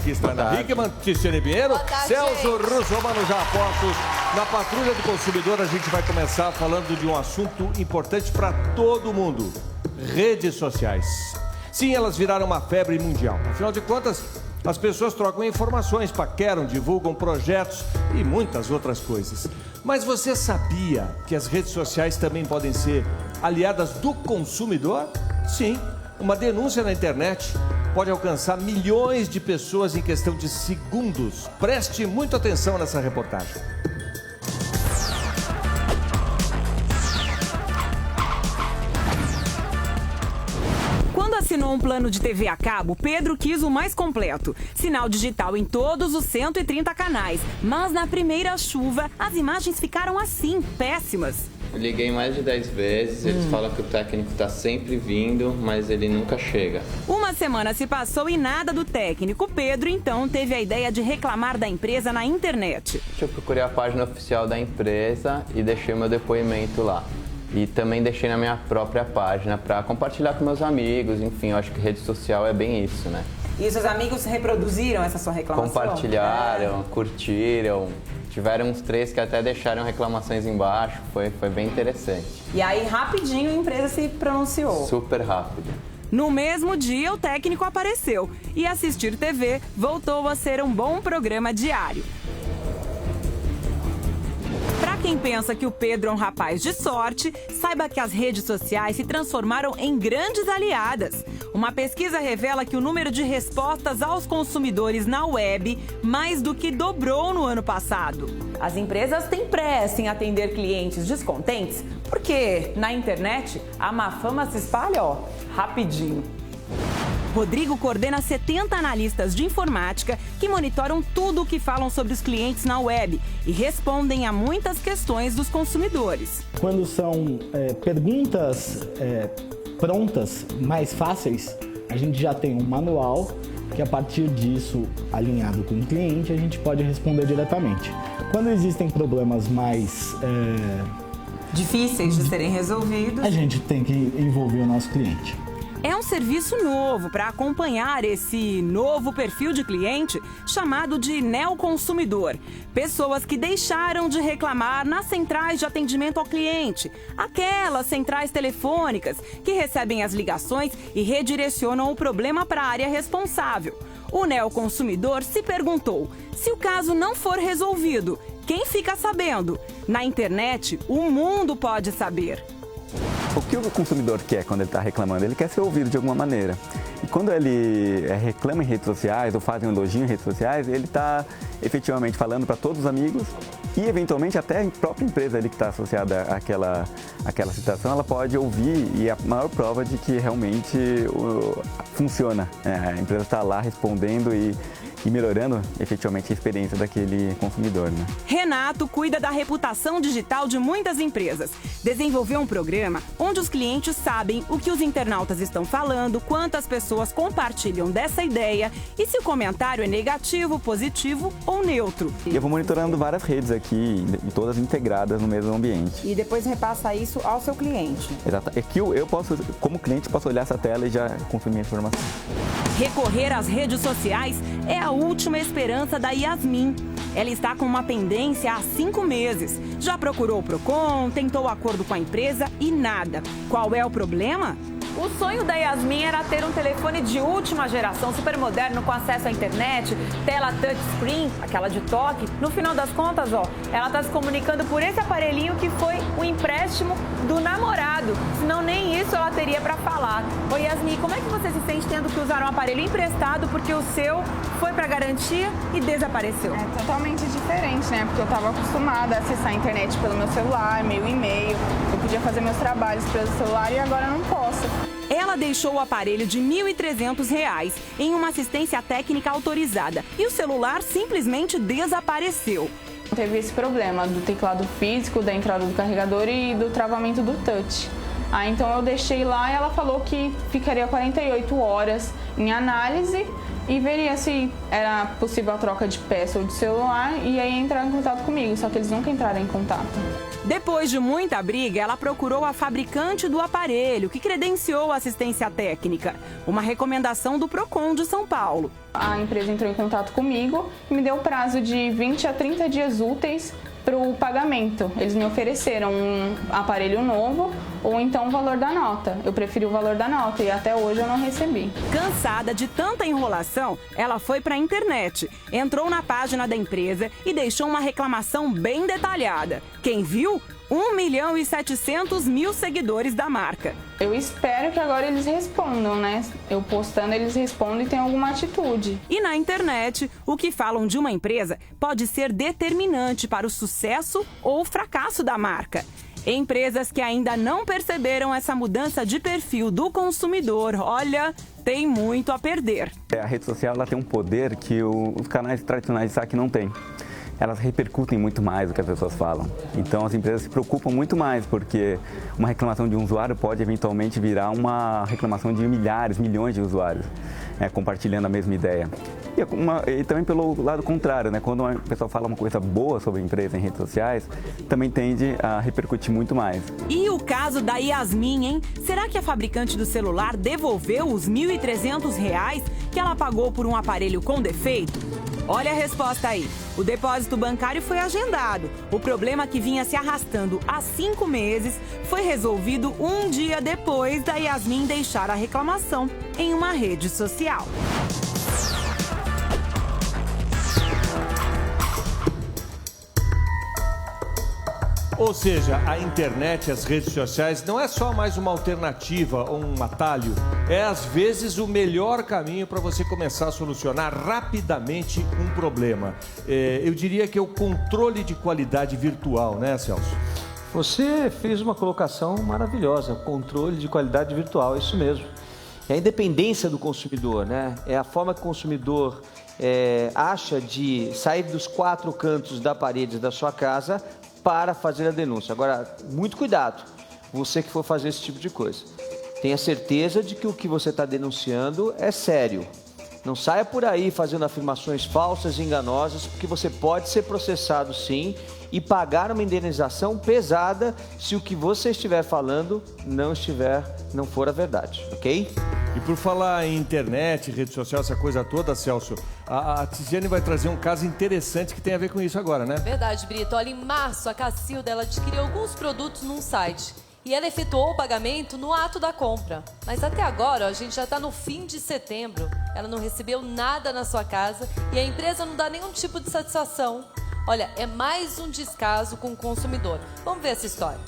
aqui está na Hickman, Tiziane Pinheiro, Celso Russomano já apostos. Na Patrulha do Consumidor, a gente vai começar falando de um assunto importante para todo mundo: redes sociais. Sim, elas viraram uma febre mundial. Afinal de contas, as pessoas trocam informações, paqueram, divulgam projetos e muitas outras coisas. Mas você sabia que as redes sociais também podem ser aliadas do consumidor? Sim, uma denúncia na internet pode alcançar milhões de pessoas em questão de segundos. Preste muita atenção nessa reportagem. Assinou um plano de TV a cabo, Pedro quis o mais completo. Sinal digital em todos os 130 canais. Mas na primeira chuva, as imagens ficaram assim, péssimas. Eu liguei mais de 10 vezes, eles falam que o técnico está sempre vindo, mas ele nunca chega. Uma semana se passou e nada do técnico. Pedro, então, teve a ideia de reclamar da empresa na internet. Eu procurei a página oficial da empresa e deixei meu depoimento lá. E também deixei na minha própria página para compartilhar com meus amigos. Enfim, eu acho que rede social é bem isso, né? E seus amigos reproduziram essa sua reclamação? Compartilharam, curtiram. Tiveram uns 3 que até deixaram reclamações embaixo. Foi bem interessante. E aí, rapidinho, a empresa se pronunciou? Super rápido. No mesmo dia, o técnico apareceu. E Assistir TV voltou a ser um bom programa diário. Para quem pensa que o Pedro é um rapaz de sorte, saiba que as redes sociais se transformaram em grandes aliadas. Uma pesquisa revela que o número de respostas aos consumidores na web mais do que dobrou no ano passado. As empresas têm pressa em atender clientes descontentes, porque na internet a má fama se espalha, rapidinho. Rodrigo coordena 70 analistas de informática que monitoram tudo o que falam sobre os clientes na web e respondem a muitas questões dos consumidores. Quando são perguntas prontas, mais fáceis, a gente já tem um manual que, a partir disso, alinhado com o cliente, a gente pode responder diretamente. Quando existem problemas mais difíceis de serem resolvidos, a gente tem que envolver o nosso cliente. É um serviço novo para acompanhar esse novo perfil de cliente chamado de neoconsumidor. Pessoas que deixaram de reclamar nas centrais de atendimento ao cliente, aquelas centrais telefônicas que recebem as ligações e redirecionam o problema para a área responsável. O neoconsumidor se perguntou: se o caso não for resolvido, quem fica sabendo? Na internet, o mundo pode saber. O que o consumidor quer quando ele está reclamando? Ele quer ser ouvido de alguma maneira. E quando ele reclama em redes sociais ou faz um elogio em redes sociais, ele está efetivamente falando para todos os amigos e, eventualmente, até a própria empresa ali que está associada àquela situação, ela pode ouvir, e a maior prova de que realmente funciona. A empresa está lá respondendo e melhorando efetivamente a experiência daquele consumidor, né? Renato cuida da reputação digital de muitas empresas. Desenvolveu um programa onde os clientes sabem o que os internautas estão falando, quantas pessoas compartilham dessa ideia e se o comentário é negativo, positivo ou neutro. Eu vou monitorando várias redes aqui, todas integradas no mesmo ambiente. E depois repassa isso ao seu cliente. Exato. É que eu posso, como cliente, posso olhar essa tela e já consumir a informação. Recorrer às redes sociais é a última esperança da Yasmin. Ela está com uma pendência há 5 meses. Já procurou o Procon, tentou acordo com a empresa e nada. Qual é o problema? O sonho da Yasmin era ter um telefone de última geração, super moderno, com acesso à internet, tela touchscreen, aquela de toque. No final das contas, ela está se comunicando por esse aparelhinho que foi um empréstimo do namorado. Senão nem isso ela teria para falar. Oi, Yasmin, como é que você se sente tendo que usar um aparelho emprestado porque o seu foi para garantia e desapareceu? É totalmente diferente, né? Porque eu estava acostumada a acessar a internet pelo meu celular, meu e-mail. Eu podia fazer meus trabalhos pelo celular e agora não posso. Ela deixou o aparelho de R$ 1.300 em uma assistência técnica autorizada e o celular simplesmente desapareceu. Teve esse problema do teclado físico, da entrada do carregador e do travamento do touch. Então eu deixei lá e ela falou que ficaria 48 horas em análise e veria se era possível a troca de peça ou de celular e aí entrar em contato comigo, só que eles nunca entraram em contato. Depois de muita briga, ela procurou a fabricante do aparelho, que credenciou a assistência técnica, uma recomendação do Procon de São Paulo. A empresa entrou em contato comigo e me deu prazo de 20 a 30 dias úteis para o pagamento. Eles me ofereceram um aparelho novo ou então o valor da nota. Eu preferi o valor da nota e até hoje eu não recebi. Cansada de tanta enrolação, ela foi para a internet, entrou na página da empresa e deixou uma reclamação bem detalhada. Quem viu? 1.700.000 seguidores da marca. Eu espero que agora eles respondam, né? Eu postando, eles respondem e tem alguma atitude. E na internet, o que falam de uma empresa pode ser determinante para o sucesso ou fracasso da marca. Empresas que ainda não perceberam essa mudança de perfil do consumidor, olha, tem muito a perder. A rede social ela tem um poder que os canais tradicionais de saque não têm. Elas repercutem muito mais do que as pessoas falam. Então as empresas se preocupam muito mais, porque uma reclamação de um usuário pode eventualmente virar uma reclamação de milhares, milhões de usuários, compartilhando a mesma ideia. E também pelo lado contrário, né? Quando uma pessoa fala uma coisa boa sobre a empresa em redes sociais, também tende a repercutir muito mais. E o caso da Yasmin, hein? Será que a fabricante do celular devolveu os R$ 1.300 que ela pagou por um aparelho com defeito? Olha a resposta aí. O depósito bancário foi agendado. O problema que vinha se arrastando há 5 meses foi resolvido um dia depois da Yasmin deixar a reclamação em uma rede social. Ou seja, a internet, as redes sociais, não é só mais uma alternativa ou um atalho. É, às vezes, o melhor caminho para você começar a solucionar rapidamente um problema. Eu diria que é o controle de qualidade virtual, né, Celso? Você fez uma colocação maravilhosa, controle de qualidade virtual, isso mesmo. É a independência do consumidor, né? É a forma que o consumidor acha de sair dos 4 cantos da parede da sua casa para fazer a denúncia. Agora, muito cuidado, você que for fazer esse tipo de coisa. Tenha certeza de que o que você está denunciando é sério. Não saia por aí fazendo afirmações falsas e enganosas, porque você pode ser processado sim e pagar uma indenização pesada se o que você estiver falando não for a verdade, ok? E por falar em internet, rede social, essa coisa toda, Celso, a Tiziane vai trazer um caso interessante que tem a ver com isso agora, né? Verdade, Brito. Olha, em março, a Cacilda ela adquiriu alguns produtos num site e ela efetuou o pagamento no ato da compra. Mas até agora, ó, a gente já está no fim de setembro, ela não recebeu nada na sua casa e a empresa não dá nenhum tipo de satisfação. Olha, é mais um descaso com o consumidor. Vamos ver essa história.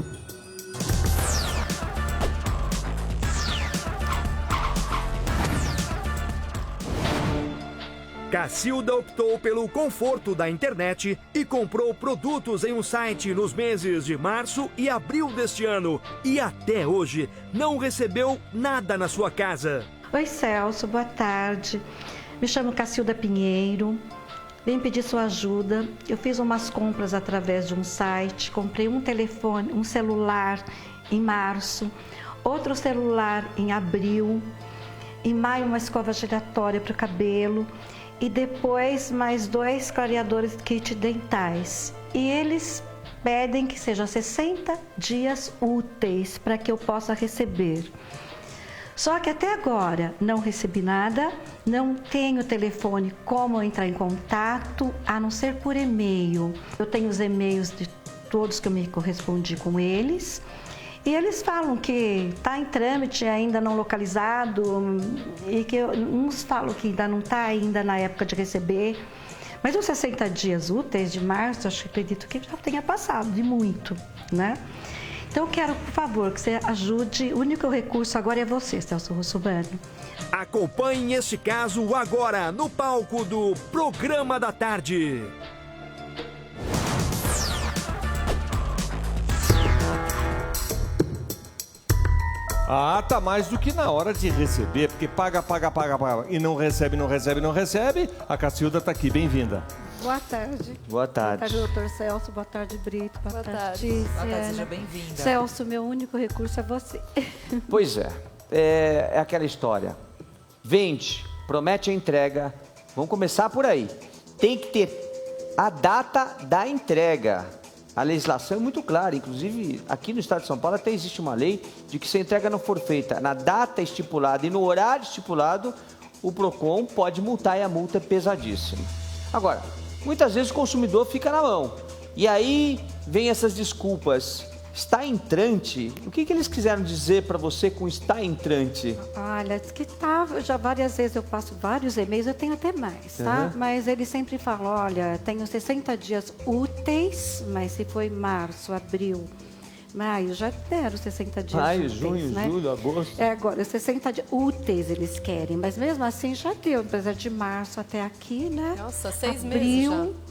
Cacilda optou pelo conforto da internet e comprou produtos em um site nos meses de março e abril deste ano. E até hoje não recebeu nada na sua casa. Oi, Celso, boa tarde. Me chamo Cacilda Pinheiro. Vim pedir sua ajuda. Eu fiz umas compras através de um site. Comprei um telefone, um celular em março, outro celular em abril. Em maio, uma escova giratória para o cabelo. E depois mais 2 clareadores kit dentais. E eles pedem que sejam 60 dias úteis para que eu possa receber. Só que até agora não recebi nada, não tenho telefone como entrar em contato, a não ser por e-mail. Eu tenho os e-mails de todos que eu me correspondi com eles. E eles falam que está em trâmite, ainda não localizado, e que uns falam que ainda não está ainda na época de receber. Mas os 60 dias úteis de março, acredito que já tenha passado de muito, né? Então eu quero, por favor, que você ajude. O único recurso agora é você, Celso Russomano. Acompanhe este caso agora no palco do Programa da Tarde. Ah, tá mais do que na hora de receber, porque paga e não recebe. A Cacilda tá aqui, bem-vinda. Boa tarde. Boa tarde. Boa tarde, doutor Celso. Boa tarde, Brito. Boa tarde, Boa Tiziane. tarde, seja bem-vinda. Celso, meu único recurso é você. Pois é aquela história. Vende, promete a entrega, vamos começar por aí. Tem que ter a data da entrega. A legislação é muito clara, inclusive aqui no estado de São Paulo até existe uma lei de que se a entrega não for feita na data estipulada e no horário estipulado, o PROCON pode multar e a multa é pesadíssima. Agora, muitas vezes o consumidor fica na mão e aí vem essas desculpas. Está entrante? O que eles quiseram dizer para você com está entrante? Olha, diz que tá, já várias vezes eu passo vários e-mails, eu tenho até mais, tá? Mas eles sempre falam, olha, tenho 60 dias úteis, mas se foi março, abril, maio, já deram 60 dias maio, úteis, junho, né? julho, agosto. Agora, 60 dias úteis eles querem, mas mesmo assim já deu, apesar de março até aqui, né? Nossa, 6 abril, meses já.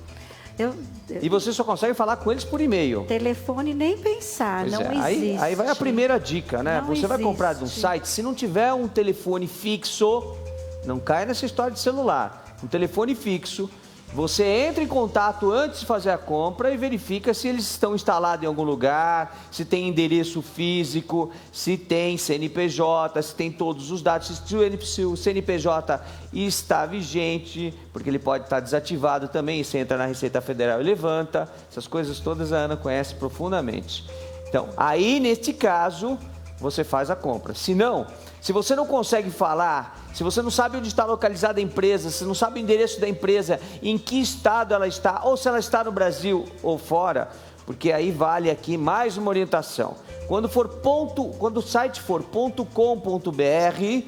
E você só consegue falar com eles por e-mail. Telefone nem pensar, Pois não é. existe. Aí vai a primeira dica, né? Não Você vai comprar de um existe. site, se não tiver um telefone fixo, não cai nessa história de celular. Um telefone fixo, você entra em contato antes de fazer a compra e verifica se eles estão instalados em algum lugar, se tem endereço físico, se tem CNPJ, se tem todos os dados, se o CNPJ está vigente, porque ele pode estar desativado também, você entra na Receita Federal e levanta, essas coisas todas a Ana conhece profundamente. Então, aí neste caso, você faz a compra. Se não, se você não consegue falar, se você não sabe onde está localizada a empresa, se não sabe o endereço da empresa, em que estado ela está, ou se ela está no Brasil ou fora, porque aí vale aqui mais uma orientação. Quando o site for .com.br,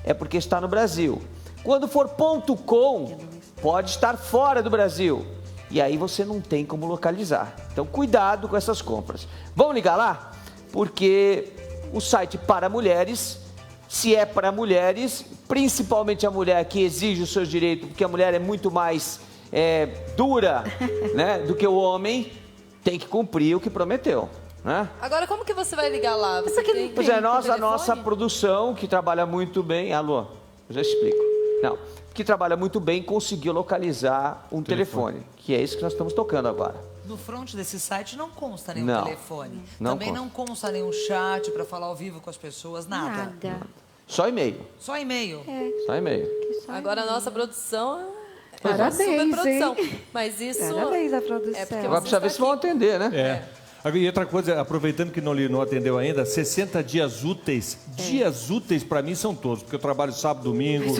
é porque está no Brasil. Quando for .com, pode estar fora do Brasil. E aí você não tem como localizar. Então, cuidado com essas compras. Vamos ligar lá? Porque o site para mulheres, se é para mulheres, principalmente a mulher que exige os seus direitos, porque a mulher é muito mais dura, né, do que o homem, tem que cumprir o que prometeu, né? Agora, como que você vai ligar lá? Você tem Pois é, a nossa telefone? produção, que trabalha muito bem... Alô, eu já explico. Não, que trabalha muito bem, conseguiu localizar um telefone, que é isso que nós estamos tocando agora. No front desse site não consta nenhum Não, telefone. não Também consta. não consta nenhum chat para falar ao vivo com as pessoas, nada. Só e-mail. Só e-mail. Só e-mail. Agora a nossa produção é Parabéns, uma superprodução. hein? Mas isso... Parabéns à produção. É porque Agora precisa ver se vão atender, né? É. E outra coisa, aproveitando que não atendeu ainda, 60 dias úteis. Dias úteis para mim são todos, porque eu trabalho sábado, domingo.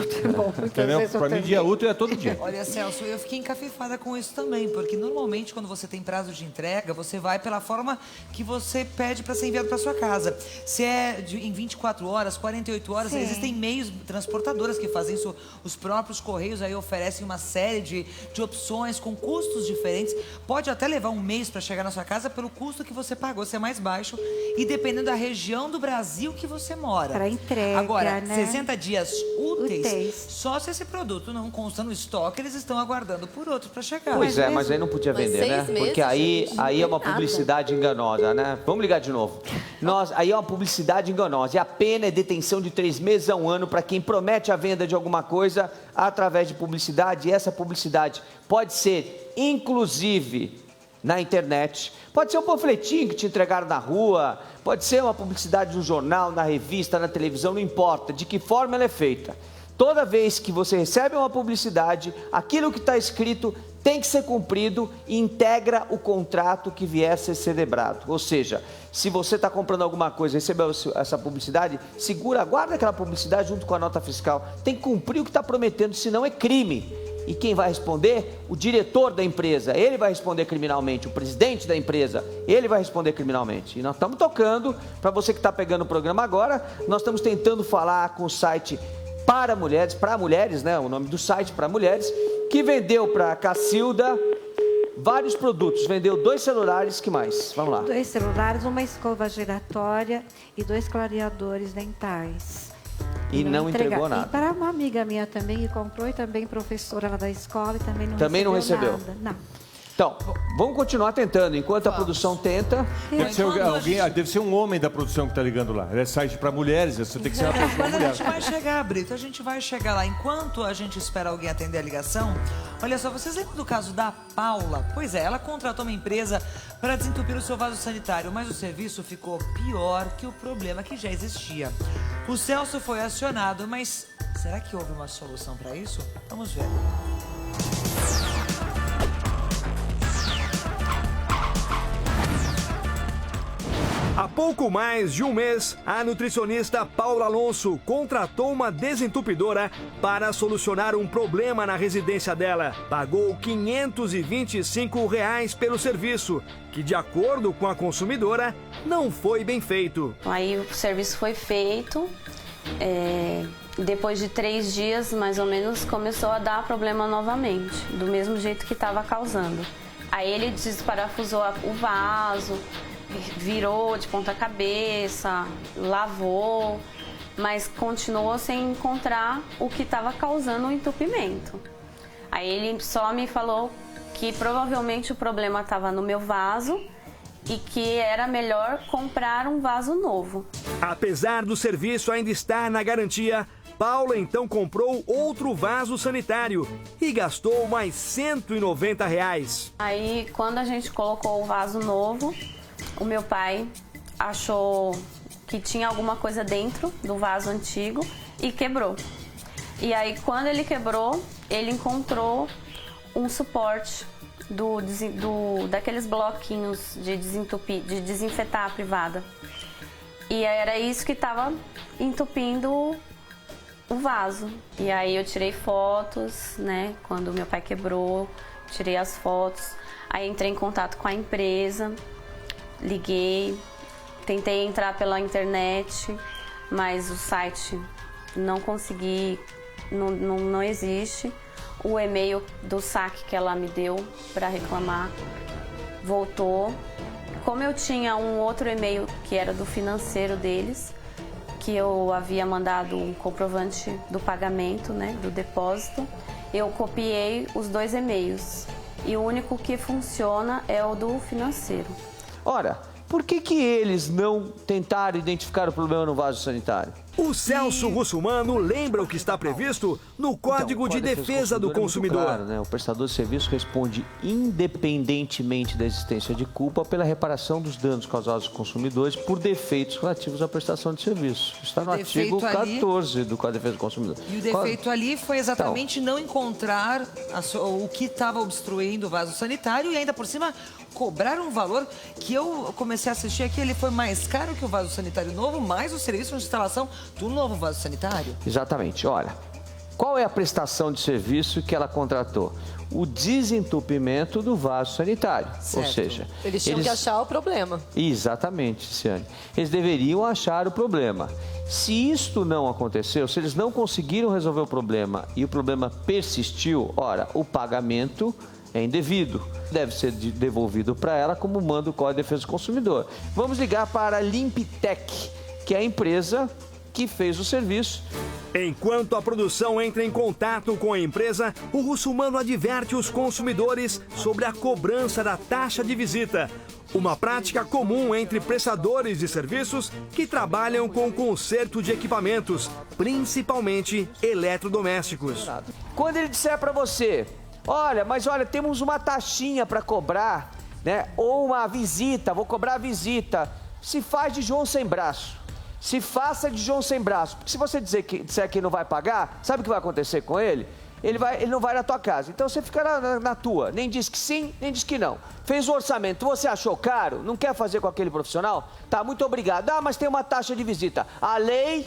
Entendeu? Para mim, dia útil é todo dia. Olha, Celso, eu fiquei encafifada com isso também, porque normalmente quando você tem prazo de entrega, você vai pela forma que você pede para ser enviado para sua casa. Se é em 24 horas, 48 horas, Sim. existem meios transportadoras que fazem isso. Os próprios Correios aí oferecem uma série de opções com custos diferentes. Pode até levar um mês para chegar na sua casa pelo custo que você pagou ser mais baixo e dependendo da região do Brasil que você mora. Para entrega, Agora, né? 60 dias úteis, só se esse produto não consta no estoque, eles estão aguardando por outro para chegar. Pois é, mas aí não podia vender, né? Porque aí é uma publicidade enganosa, né? Vamos ligar de novo. Aí é uma publicidade enganosa. E a pena é detenção de 3 meses a 1 ano para quem promete a venda de alguma coisa através de publicidade. E essa publicidade pode ser, inclusive, na internet. Pode ser um panfletinho que te entregaram na rua, pode ser uma publicidade no jornal, na revista, na televisão, não importa de que forma ela é feita. Toda vez que você recebe uma publicidade, aquilo que está escrito tem que ser cumprido e integra o contrato que vier a ser celebrado. Ou seja, se você está comprando alguma coisa e recebeu essa publicidade, guarda aquela publicidade junto com a nota fiscal. Tem que cumprir o que está prometendo, senão é crime. E quem vai responder? O diretor da empresa, ele vai responder criminalmente. O presidente da empresa, ele vai responder criminalmente. E nós estamos tocando, para você que está pegando o programa agora, nós estamos tentando falar com o site para mulheres, né? O nome do site para mulheres, que vendeu para a Cacilda vários produtos. Vendeu 2 celulares, que mais? Vamos lá. 2 celulares, uma escova giratória e 2 clareadores dentais. E não entregou nada. E para uma amiga minha também, que comprou, e também professora lá da escola, e também não recebeu nada. Não. Então, vamos continuar tentando. Enquanto a produção tenta... Deve ser um homem da produção que está ligando lá. É site para mulheres, você tem que ser uma pessoa Mas mulher. a gente vai chegar, Brito, a gente vai chegar lá. Enquanto a gente espera alguém atender a ligação, olha só, vocês lembram do caso da Paula? Pois é, ela contratou uma empresa para desentupir o seu vaso sanitário, mas o serviço ficou pior que o problema que já existia. O Celso foi acionado, mas Será que houve uma solução para isso? Vamos ver. Há pouco mais de um mês, a nutricionista Paula Alonso contratou uma desentupidora para solucionar um problema na residência dela. Pagou R$ 525 pelo serviço, que, de acordo com a consumidora, não foi bem feito. Aí o serviço foi feito, depois de 3 dias, mais ou menos, começou a dar problema novamente, do mesmo jeito que estava causando. Aí ele desparafusou o vaso, virou de ponta cabeça, lavou, mas continuou sem encontrar o que estava causando o entupimento. Aí ele só me falou que provavelmente o problema estava no meu vaso e que era melhor comprar um vaso novo. Apesar do serviço ainda estar na garantia, Paula então comprou outro vaso sanitário e gastou mais R$ 190. Aí quando a gente colocou o vaso novo, o meu pai achou que tinha alguma coisa dentro do vaso antigo e quebrou. E aí, quando ele quebrou, ele encontrou um suporte daqueles bloquinhos de desinfetar a privada. E era isso que estava entupindo o vaso. E aí eu tirei fotos, né? Quando meu pai quebrou, tirei as fotos. Aí entrei em contato com a empresa. Liguei, tentei entrar pela internet, mas o site não consegui, não existe. O e-mail do saque que ela me deu para reclamar voltou. Como eu tinha um outro e-mail que era do financeiro deles, que eu havia mandado um comprovante do pagamento, né, do depósito, eu copiei os 2 e-mails e o único que funciona é o do financeiro. Ora, por que eles não tentaram identificar o problema no vaso sanitário? O Celso Russumano lembra o que está previsto no Código de Defesa do Consumidor. Claro, né? O prestador de serviço responde independentemente da existência de culpa pela reparação dos danos causados aos consumidores por defeitos relativos à prestação de serviço. Está no artigo 14 do Código de Defesa do Consumidor. E o defeito ali foi exatamente não encontrar o que estava obstruindo o vaso sanitário e ainda por cima cobrar um valor que eu comecei a assistir aqui, ele foi mais caro que o vaso sanitário novo, mais o serviço de instalação do novo vaso sanitário. Exatamente. Olha, qual é a prestação de serviço que ela contratou? O desentupimento do vaso sanitário. Certo. Ou seja, eles tinham que achar o problema. Exatamente, Ciane. Eles deveriam achar o problema. Se isto não aconteceu, se eles não conseguiram resolver o problema e o problema persistiu, ora, o pagamento é indevido. Deve ser devolvido para ela como manda o Código de Defesa do Consumidor. Vamos ligar para a Limptec, que é a empresa que fez o serviço. Enquanto a produção entra em contato com a empresa, o Russumano adverte os consumidores sobre a cobrança da taxa de visita. Uma prática comum entre prestadores de serviços que trabalham com conserto de equipamentos, principalmente eletrodomésticos. Quando ele disser para você, olha, temos uma taxinha para cobrar, né? Ou uma visita, vou cobrar a visita. Se faz de João sem braço. Se faça de João sem braço. Porque se você disser que não vai pagar, sabe o que vai acontecer com ele? Ele não vai na tua casa. Então você fica na tua. Nem diz que sim, nem diz que não. Fez o orçamento, você achou caro? Não quer fazer com aquele profissional? Tá, muito obrigado. Ah, mas tem uma taxa de visita. A lei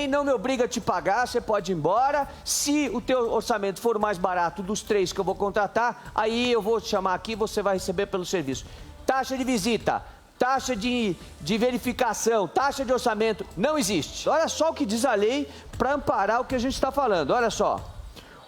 não me obriga a te pagar, você pode ir embora. Se o teu orçamento for o mais barato dos 3 que eu vou contratar, aí eu vou te chamar aqui e você vai receber pelo serviço. Taxa de visita, taxa de verificação, taxa de orçamento, não existe. Olha só o que diz a lei para amparar o que a gente está falando. Olha só,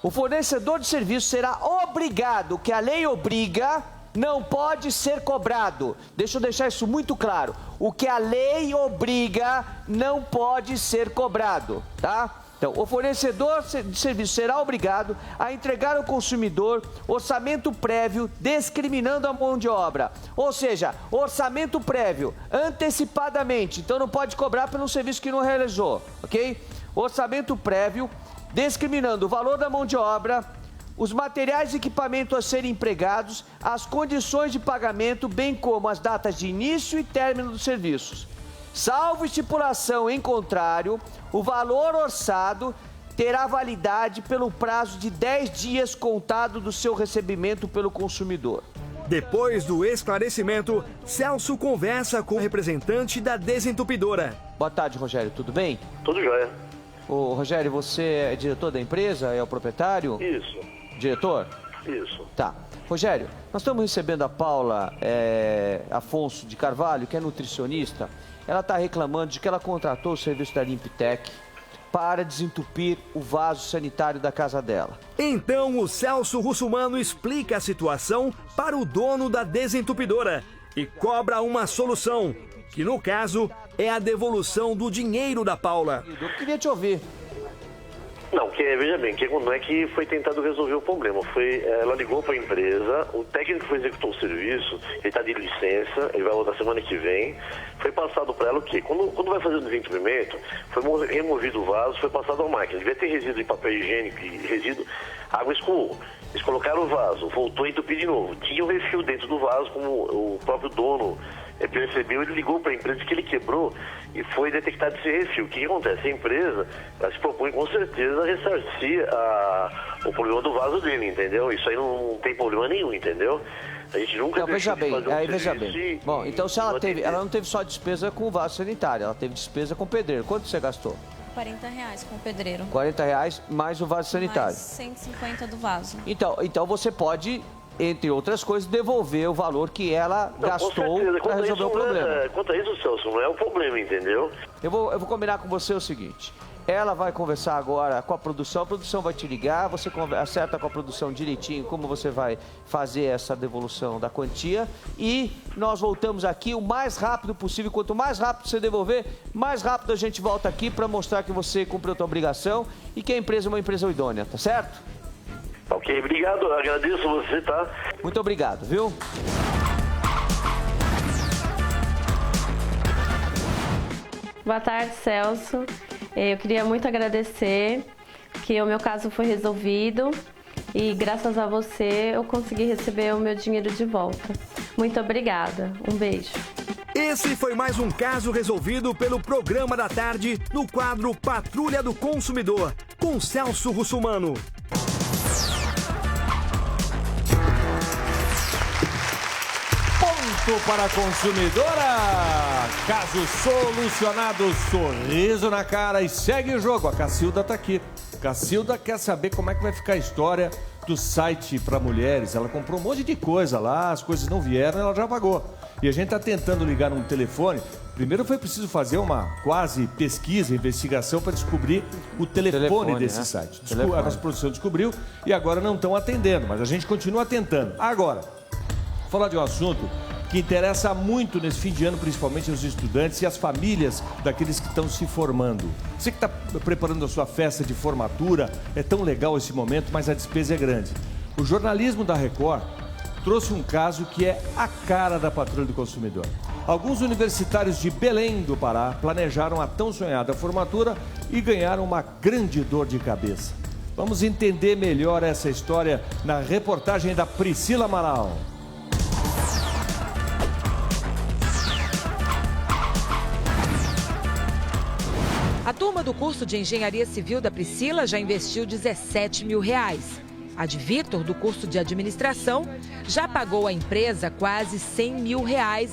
o fornecedor de serviço será obrigado, o que a lei obriga, não pode ser cobrado. Deixa eu deixar isso muito claro. O que a lei obriga não pode ser cobrado, tá? Então, o fornecedor de serviço será obrigado a entregar ao consumidor orçamento prévio discriminando a mão de obra. Ou seja, orçamento prévio antecipadamente. Então, não pode cobrar pelo serviço que não realizou, ok? Orçamento prévio discriminando o valor da mão de obra, os materiais e equipamentos a serem empregados, as condições de pagamento, bem como as datas de início e término dos serviços. Salvo estipulação em contrário, o valor orçado terá validade pelo prazo de 10 dias contado do seu recebimento pelo consumidor. Depois do esclarecimento, Celso conversa com o representante da desentupidora. Boa tarde, Rogério, tudo bem? Tudo jóia. Ô, Rogério, você é diretor da empresa? É o proprietário? Isso. Diretor? Isso. Tá. Rogério, nós estamos recebendo a Paula Afonso de Carvalho, que é nutricionista. Ela está reclamando de que ela contratou o serviço da Limptec para desentupir o vaso sanitário da casa dela. Então o Celso Russumano explica a situação para o dono da desentupidora e cobra uma solução, que no caso é a devolução do dinheiro da Paula. Eu queria te ouvir. Não, veja bem, não é que foi tentado resolver o problema. Ela ligou para a empresa, o técnico que executou o serviço, ele está de licença, ele vai voltar semana que vem. Foi passado para ela o quê? Quando vai fazer o desentupimento, foi removido o vaso, foi passado à máquina. Devia ter resíduo de papel higiênico e resíduo, água escoou. Eles colocaram o vaso, voltou a entupir de novo. Tinha um refil dentro do vaso, como o próprio dono percebeu, ele ligou para a empresa que ele quebrou e foi detectado esse refil. O que acontece? A empresa ela se propõe com certeza a ressarcir o problema do vaso dele, entendeu? Isso aí não tem problema nenhum, entendeu? A gente nunca veja bem. Bom, então se ela não teve só despesa com o vaso sanitário, ela teve despesa com o pedreiro. Quanto você gastou? R$40 com o pedreiro. R$40 mais o vaso sanitário. Mais 150 do vaso. Então você pode, entre outras coisas, devolver o valor que ela gastou para resolver o problema. Quanto a isso, Celso, não é o problema, entendeu? Eu vou combinar com você o seguinte. Ela vai conversar agora com a produção vai te ligar, você acerta com a produção direitinho como você vai fazer essa devolução da quantia e nós voltamos aqui o mais rápido possível. Quanto mais rápido você devolver, mais rápido a gente volta aqui para mostrar que você cumpriu a sua obrigação e que a empresa é uma empresa idônea, tá certo? Ok, obrigado, agradeço você, tá? Muito obrigado, viu? Boa tarde, Celso. Eu queria muito agradecer que o meu caso foi resolvido e graças a você eu consegui receber o meu dinheiro de volta. Muito obrigada. Um beijo. Esse foi mais um caso resolvido pelo Programa da Tarde no quadro Patrulha do Consumidor, com Celso Russumano. Ponto para a consumidora. Caso solucionado, sorriso na cara e segue o jogo. A Cacilda tá aqui. Cacilda quer saber como é que vai ficar a história do site para mulheres. Ela comprou um monte de coisa lá, as coisas não vieram, ela já pagou. E a gente tá tentando ligar num telefone. Primeiro foi preciso fazer uma quase pesquisa, investigação para descobrir o telefone desse site. A nossa produção descobriu e agora não estão atendendo, mas a gente continua tentando. Agora, vou falar de um assunto que interessa muito nesse fim de ano, principalmente aos estudantes e às famílias daqueles que estão se formando. Você que está preparando a sua festa de formatura, é tão legal esse momento, mas a despesa é grande. O jornalismo da Record trouxe um caso que é a cara da Patrulha do Consumidor. Alguns universitários de Belém do Pará planejaram a tão sonhada formatura e ganharam uma grande dor de cabeça. Vamos entender melhor essa história na reportagem da Priscila Amaral. A turma do curso de Engenharia Civil da Priscila já investiu R$17 mil. A de Vitor, do curso de Administração, já pagou à empresa quase R$100 mil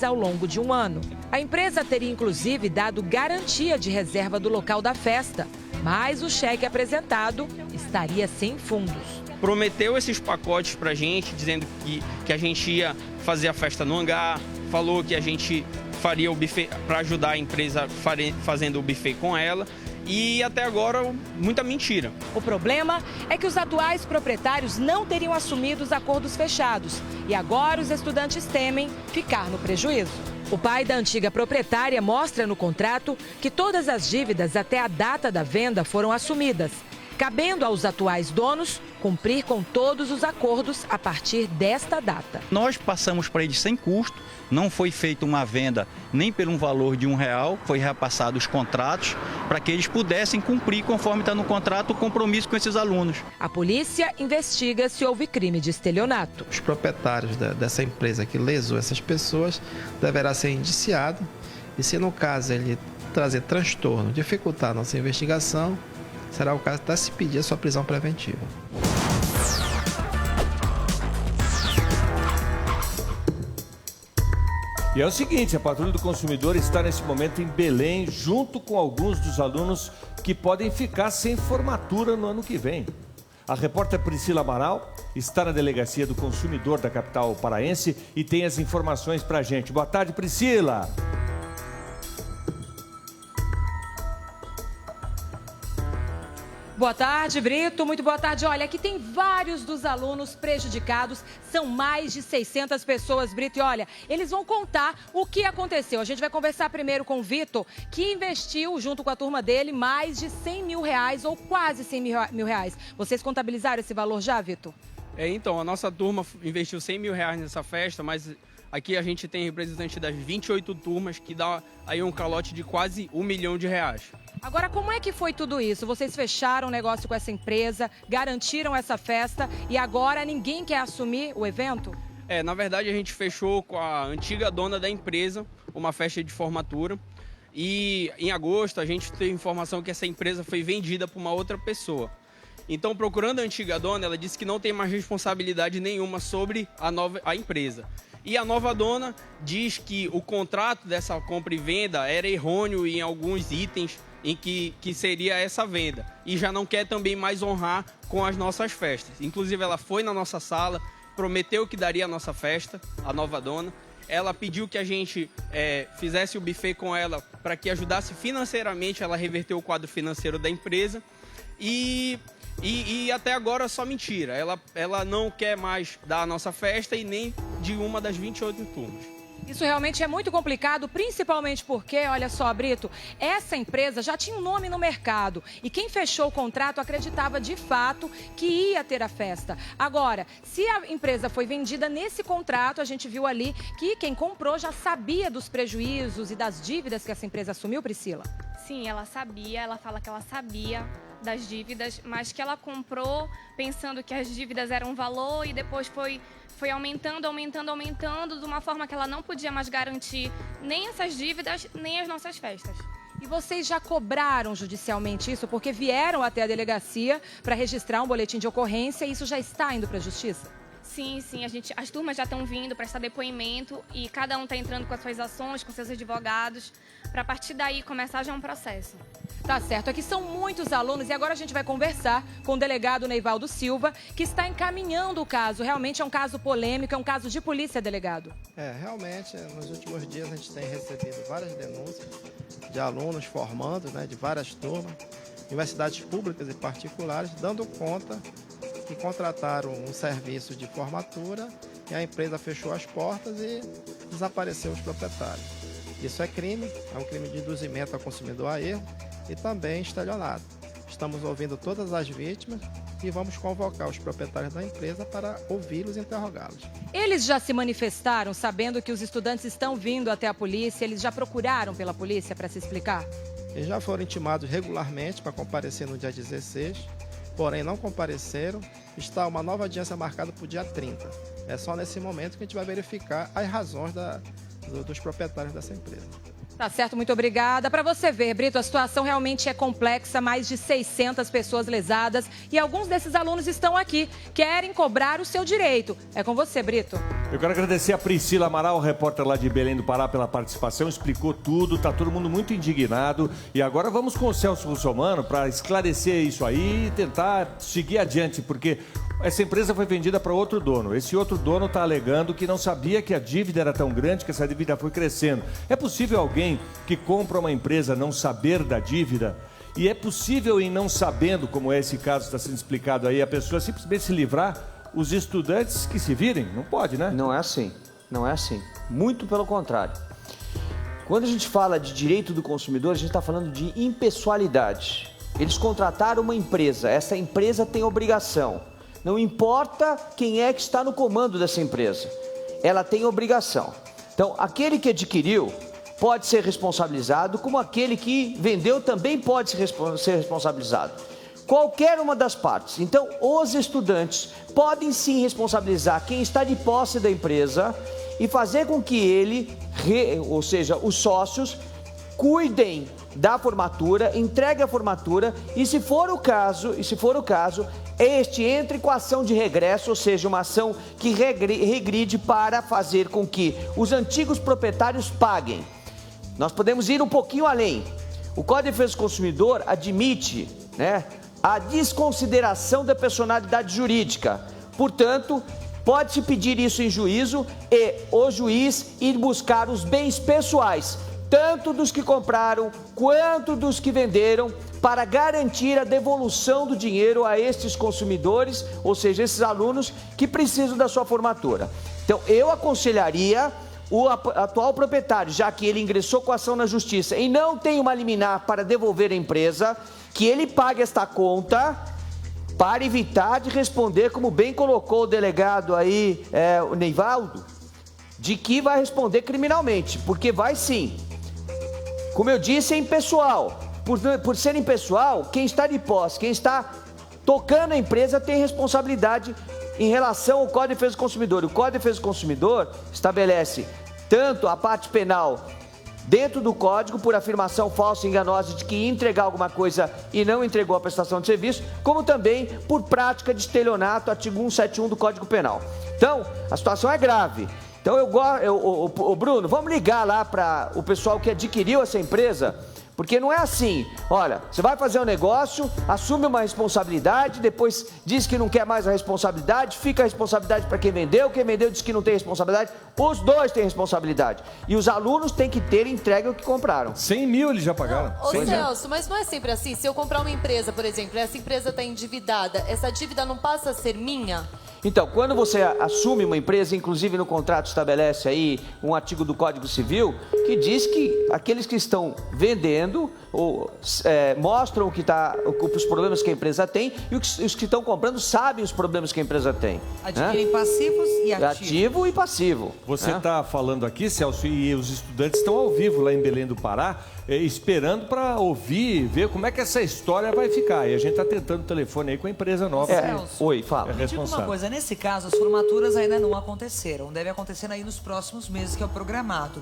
ao longo de um ano. A empresa teria inclusive dado garantia de reserva do local da festa, mas o cheque apresentado estaria sem fundos. Prometeu esses pacotes pra gente, dizendo que a gente ia fazer a festa no hangar, falou que a gente faria o buffet para ajudar a empresa fazendo o buffet com ela. E até agora, muita mentira. O problema é que os atuais proprietários não teriam assumido os acordos fechados. E agora os estudantes temem ficar no prejuízo. O pai da antiga proprietária mostra no contrato que todas as dívidas até a data da venda foram assumidas, cabendo aos atuais donos cumprir com todos os acordos a partir desta data. Nós passamos para eles sem custo, não foi feita uma venda nem por um valor de R$1, foi repassado os contratos para que eles pudessem cumprir, conforme está no contrato, o compromisso com esses alunos. A polícia investiga se houve crime de estelionato. Os proprietários dessa empresa que lesou essas pessoas deverá ser indiciado e se no caso ele trazer transtorno, dificultar a nossa investigação, será o caso até se pedir a sua prisão preventiva. E é o seguinte, a Patrulha do Consumidor está nesse momento em Belém, junto com alguns dos alunos que podem ficar sem formatura no ano que vem. A repórter Priscila Amaral está na Delegacia do Consumidor da capital paraense e tem as informações para a gente. Boa tarde, Priscila! Boa tarde, Brito. Muito boa tarde. Olha, aqui tem vários dos alunos prejudicados. São mais de 600 pessoas, Brito. E olha, eles vão contar o que aconteceu. A gente vai conversar primeiro com o Vitor, que investiu, junto com a turma dele, mais de 100 mil reais ou quase 100 mil reais. Vocês contabilizaram esse valor já, Vitor? Então, a nossa turma investiu 100 mil reais nessa festa, mas aqui a gente tem representante das 28 turmas, que dá aí um calote de quase R$1 milhão. Agora, como é que foi tudo isso? Vocês fecharam o negócio com essa empresa, garantiram essa festa e agora ninguém quer assumir o evento? Na verdade a gente fechou com a antiga dona da empresa uma festa de formatura e em agosto a gente teve informação que essa empresa foi vendida para uma outra pessoa. Então, procurando a antiga dona, ela disse que não tem mais responsabilidade nenhuma sobre a empresa. E a nova dona diz que o contrato dessa compra e venda era errôneo em alguns itens em que seria essa venda. E já não quer também mais honrar com as nossas festas. Inclusive, ela foi na nossa sala, prometeu que daria a nossa festa, a nova dona. Ela pediu que a gente fizesse o buffet com ela para que ajudasse financeiramente ela a reverter o quadro financeiro da empresa. E até agora só mentira. Ela não quer mais dar a nossa festa e nem de uma das 28 turmas. Isso realmente é muito complicado, principalmente porque, olha só, Brito, essa empresa já tinha um nome no mercado e quem fechou o contrato acreditava de fato que ia ter a festa. Agora, se a empresa foi vendida nesse contrato, a gente viu ali que quem comprou já sabia dos prejuízos e das dívidas que essa empresa assumiu, Priscila? Sim, ela sabia, ela fala que ela sabia das dívidas, mas que ela comprou pensando que as dívidas eram um valor e depois foi aumentando de uma forma que ela não podia mais garantir nem essas dívidas, nem as nossas festas. E vocês já cobraram judicialmente isso? Porque vieram até a delegacia para registrar um boletim de ocorrência e isso já está indo para a justiça? Sim, as turmas já estão vindo prestar depoimento e cada um está entrando com as suas ações, com seus advogados, para a partir daí começar já um processo. Tá certo, aqui são muitos alunos e agora a gente vai conversar com o delegado Neivaldo Silva, que está encaminhando o caso. Realmente é um caso polêmico, é um caso de polícia, delegado. Realmente, nos últimos dias a gente tem recebido várias denúncias de alunos formando, de várias turmas, universidades públicas e particulares, dando conta que contrataram um serviço de formatura e a empresa fechou as portas e desapareceu os proprietários. Isso é crime, é um crime de induzimento ao consumidor a erro e também estelionato. Estamos ouvindo todas as vítimas e vamos convocar os proprietários da empresa para ouvi-los e interrogá-los. Eles já se manifestaram sabendo que os estudantes estão vindo até a polícia? Eles já procuraram pela polícia para se explicar? Eles já foram intimados regularmente para comparecer no dia 16, porém não compareceram. Está uma nova audiência marcada para o dia 30. É só nesse momento que a gente vai verificar as razões dos proprietários dessa empresa. Tá certo, muito obrigada. Para você ver, Brito, a situação realmente é complexa, mais de 600 pessoas lesadas e alguns desses alunos estão aqui, querem cobrar o seu direito. É com você, Brito. Eu quero agradecer a Priscila Amaral, repórter lá de Belém do Pará, pela participação, explicou tudo, tá todo mundo muito indignado. E agora vamos com o Celso Russomano para esclarecer isso aí e tentar seguir adiante, porque essa empresa foi vendida para outro dono. Esse outro dono está alegando que não sabia que a dívida era tão grande, que essa dívida foi crescendo. É possível alguém que compra uma empresa não saber da dívida? E é possível, em não sabendo, como é esse caso está sendo explicado aí, a pessoa simplesmente se livrar? Os estudantes que se virem? Não pode, né? Não é assim. Não é assim. Muito pelo contrário. Quando a gente fala de direito do consumidor, a gente está falando de impessoalidade. Eles contrataram uma empresa. Essa empresa tem obrigação. Não importa quem é que está no comando dessa empresa. Ela tem obrigação. Então, aquele que adquiriu pode ser responsabilizado, como aquele que vendeu também pode ser responsabilizado. Qualquer uma das partes. Então, os estudantes podem sim responsabilizar quem está de posse da empresa e fazer com que ele, ou seja, os sócios, cuidem da formatura, entregue a formatura e se for o caso, este entre com a ação de regresso, ou seja, uma ação que regride para fazer com que os antigos proprietários paguem. Nós podemos ir um pouquinho além. O Código de Defesa do Consumidor admite, né, a desconsideração da personalidade jurídica. Portanto, pode-se pedir isso em juízo e o juiz ir buscar os bens pessoais, tanto dos que compraram quanto dos que venderam, para garantir a devolução do dinheiro a estes consumidores, ou seja, esses alunos que precisam da sua formatura. Então, eu aconselharia o atual proprietário, já que ele ingressou com ação na justiça e não tem uma liminar para devolver a empresa, que ele pague esta conta para evitar de responder, como bem colocou o delegado aí, o Neivaldo, de que vai responder criminalmente, porque vai sim. Como eu disse, é impessoal. Por ser impessoal, quem está de posse, quem está tocando a empresa tem responsabilidade em relação ao Código de Defesa do Consumidor. O Código de Defesa do Consumidor estabelece tanto a parte penal dentro do Código por afirmação falsa e enganosa de que ia entregar alguma coisa e não entregou a prestação de serviço, como também por prática de estelionato, artigo 171 do Código Penal. Então, a situação é grave. Então, Bruno, vamos ligar lá para o pessoal que adquiriu essa empresa, porque não é assim, olha, você vai fazer um negócio, assume uma responsabilidade, depois diz que não quer mais a responsabilidade, fica a responsabilidade para quem vendeu diz que não tem responsabilidade, os dois têm responsabilidade. E os alunos têm que ter entregue o que compraram. 100 mil eles já pagaram. Ô Celso, mas não é sempre assim? Se eu comprar uma empresa, por exemplo, e essa empresa está endividada, essa dívida não passa a ser minha? Então, quando você assume uma empresa, inclusive no contrato estabelece aí um artigo do Código Civil que diz que aqueles que estão vendendo mostram os problemas que a empresa tem e os que estão comprando sabem os problemas que a empresa tem. Adquirem passivos e ativos. Ativo e passivo. Você está falando aqui, Celso, e os estudantes estão ao vivo lá em Belém do Pará, esperando para ouvir, ver como é que essa história vai ficar. E a gente está tentando o telefone aí com a empresa nova. Celso, oi, fala. Me diga uma coisa, nesse caso, as formaturas ainda não aconteceram. Deve acontecer aí nos próximos meses, que é o programado.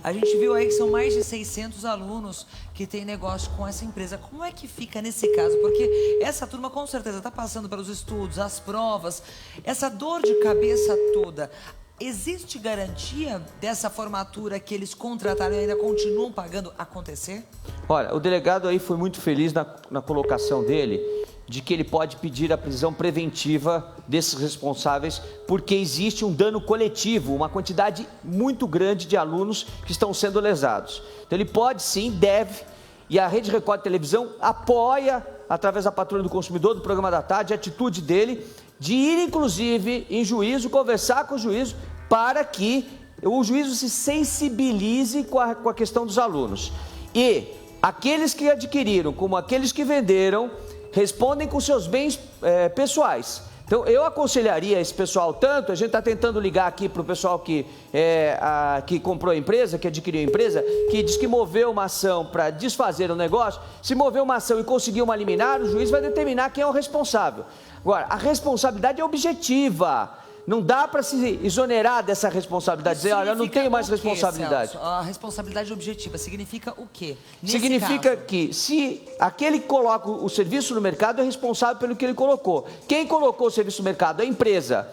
A gente viu aí que são mais de 600 alunos que têm negócio com essa empresa. Como é que fica nesse caso? Porque essa turma com certeza está passando pelos estudos, as provas, essa dor de cabeça toda. Existe garantia dessa formatura que eles contrataram e ainda continuam pagando acontecer? Olha, o delegado aí foi muito feliz na colocação dele de que ele pode pedir a prisão preventiva desses responsáveis porque existe um dano coletivo, uma quantidade muito grande de alunos que estão sendo lesados. Então ele pode sim, deve, e a Rede Record de Televisão apoia, através da Patrulha do Consumidor, do Programa da Tarde, a atitude dele de ir inclusive em juízo, conversar com o juízo para que o juízo se sensibilize com a questão dos alunos. E aqueles que adquiriram, como aqueles que venderam, respondem com seus bens pessoais. Então, eu aconselharia esse pessoal tanto, a gente está tentando ligar aqui para o pessoal que comprou a empresa, que adquiriu a empresa, que diz que moveu uma ação para desfazer o negócio. Se moveu uma ação e conseguiu uma liminar, o juiz vai determinar quem é o responsável. Agora, a responsabilidade é objetiva. Não dá para se exonerar dessa responsabilidade, dizer, olha, eu não tenho mais responsabilidade. Celso? A responsabilidade objetiva significa o quê? Significa que se aquele que coloca o serviço no mercado é responsável pelo que ele colocou. Quem colocou o serviço no mercado? A empresa.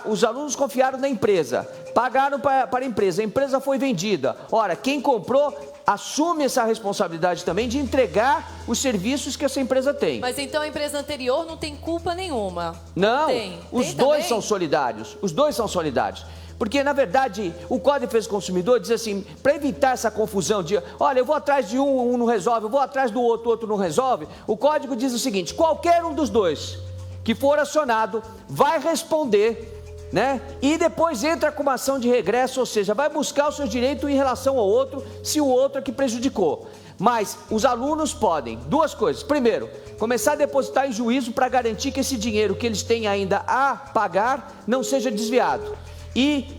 Os alunos confiaram na empresa, pagaram para a empresa foi vendida. Ora, quem comprou assume essa responsabilidade também de entregar os serviços que essa empresa tem. Mas então a empresa anterior não tem culpa nenhuma? Não, tem. Os dois são solidários. Os dois são solidários. Porque, na verdade, o Código de Defesa do Consumidor diz assim, para evitar essa confusão de, olha, eu vou atrás de um não resolve, eu vou atrás do outro não resolve, o Código diz o seguinte, qualquer um dos dois que for acionado vai responder, né? E depois entra com uma ação de regresso, ou seja, vai buscar o seu direito em relação ao outro, se o outro é que prejudicou. Mas os alunos podem, duas coisas. Primeiro, começar a depositar em juízo para garantir que esse dinheiro que eles têm ainda a pagar não seja desviado. E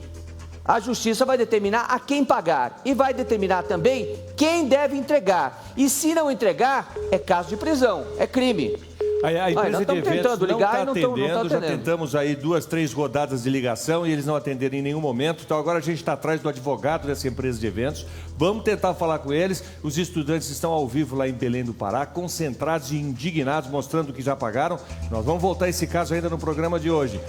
a justiça vai determinar a quem pagar e vai determinar também quem deve entregar. E se não entregar, é caso de prisão, é crime. A empresa de eventos não está atendendo, já atendendo. tentamos aí 2, 3 rodadas de ligação e eles não atenderam em nenhum momento. Então agora a gente está atrás do advogado dessa empresa de eventos. Vamos tentar falar com eles. Os estudantes estão ao vivo lá em Belém do Pará, concentrados e indignados, mostrando que já pagaram. Nós vamos voltar a esse caso ainda no programa de hoje.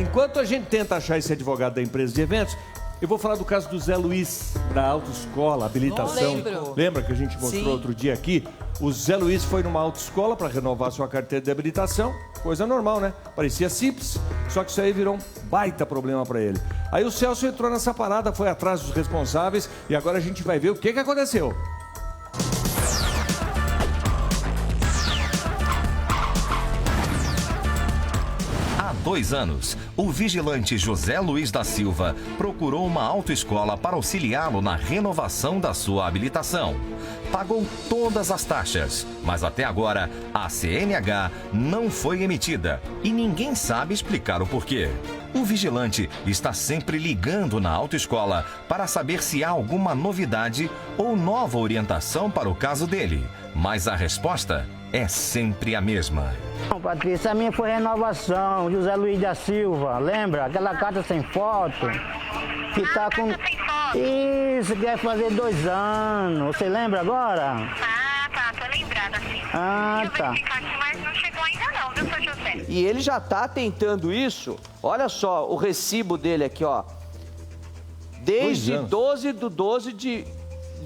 Enquanto a gente tenta achar esse advogado da empresa de eventos, eu vou falar do caso do Zé Luiz, da autoescola, habilitação. Lembra que a gente mostrou outro dia aqui? O Zé Luiz foi numa autoescola para renovar sua carteira de habilitação. Coisa normal, né? Parecia simples, só que isso aí virou um baita problema para ele. Aí o Celso entrou nessa parada, foi atrás dos responsáveis e agora a gente vai ver o que aconteceu. Há 2 anos, o vigilante José Luiz da Silva procurou uma autoescola para auxiliá-lo na renovação da sua habilitação. Pagou todas as taxas, mas até agora a CNH não foi emitida e ninguém sabe explicar o porquê. O vigilante está sempre ligando na autoescola para saber se há alguma novidade ou nova orientação para o caso dele, mas a resposta é sempre a mesma. Não, Patrícia, a minha foi renovação, José Luiz da Silva, lembra? Aquela carta sem foto, que tá com... Isso, quer fazer 2 anos, você lembra agora? Ah, tá, tô lembrada, sim. Ah, tá. Deixa eu verificar aqui, mas não chegou ainda não, viu, seu José? E ele já tá tentando isso, olha só o recibo dele aqui, ó. Desde 12 de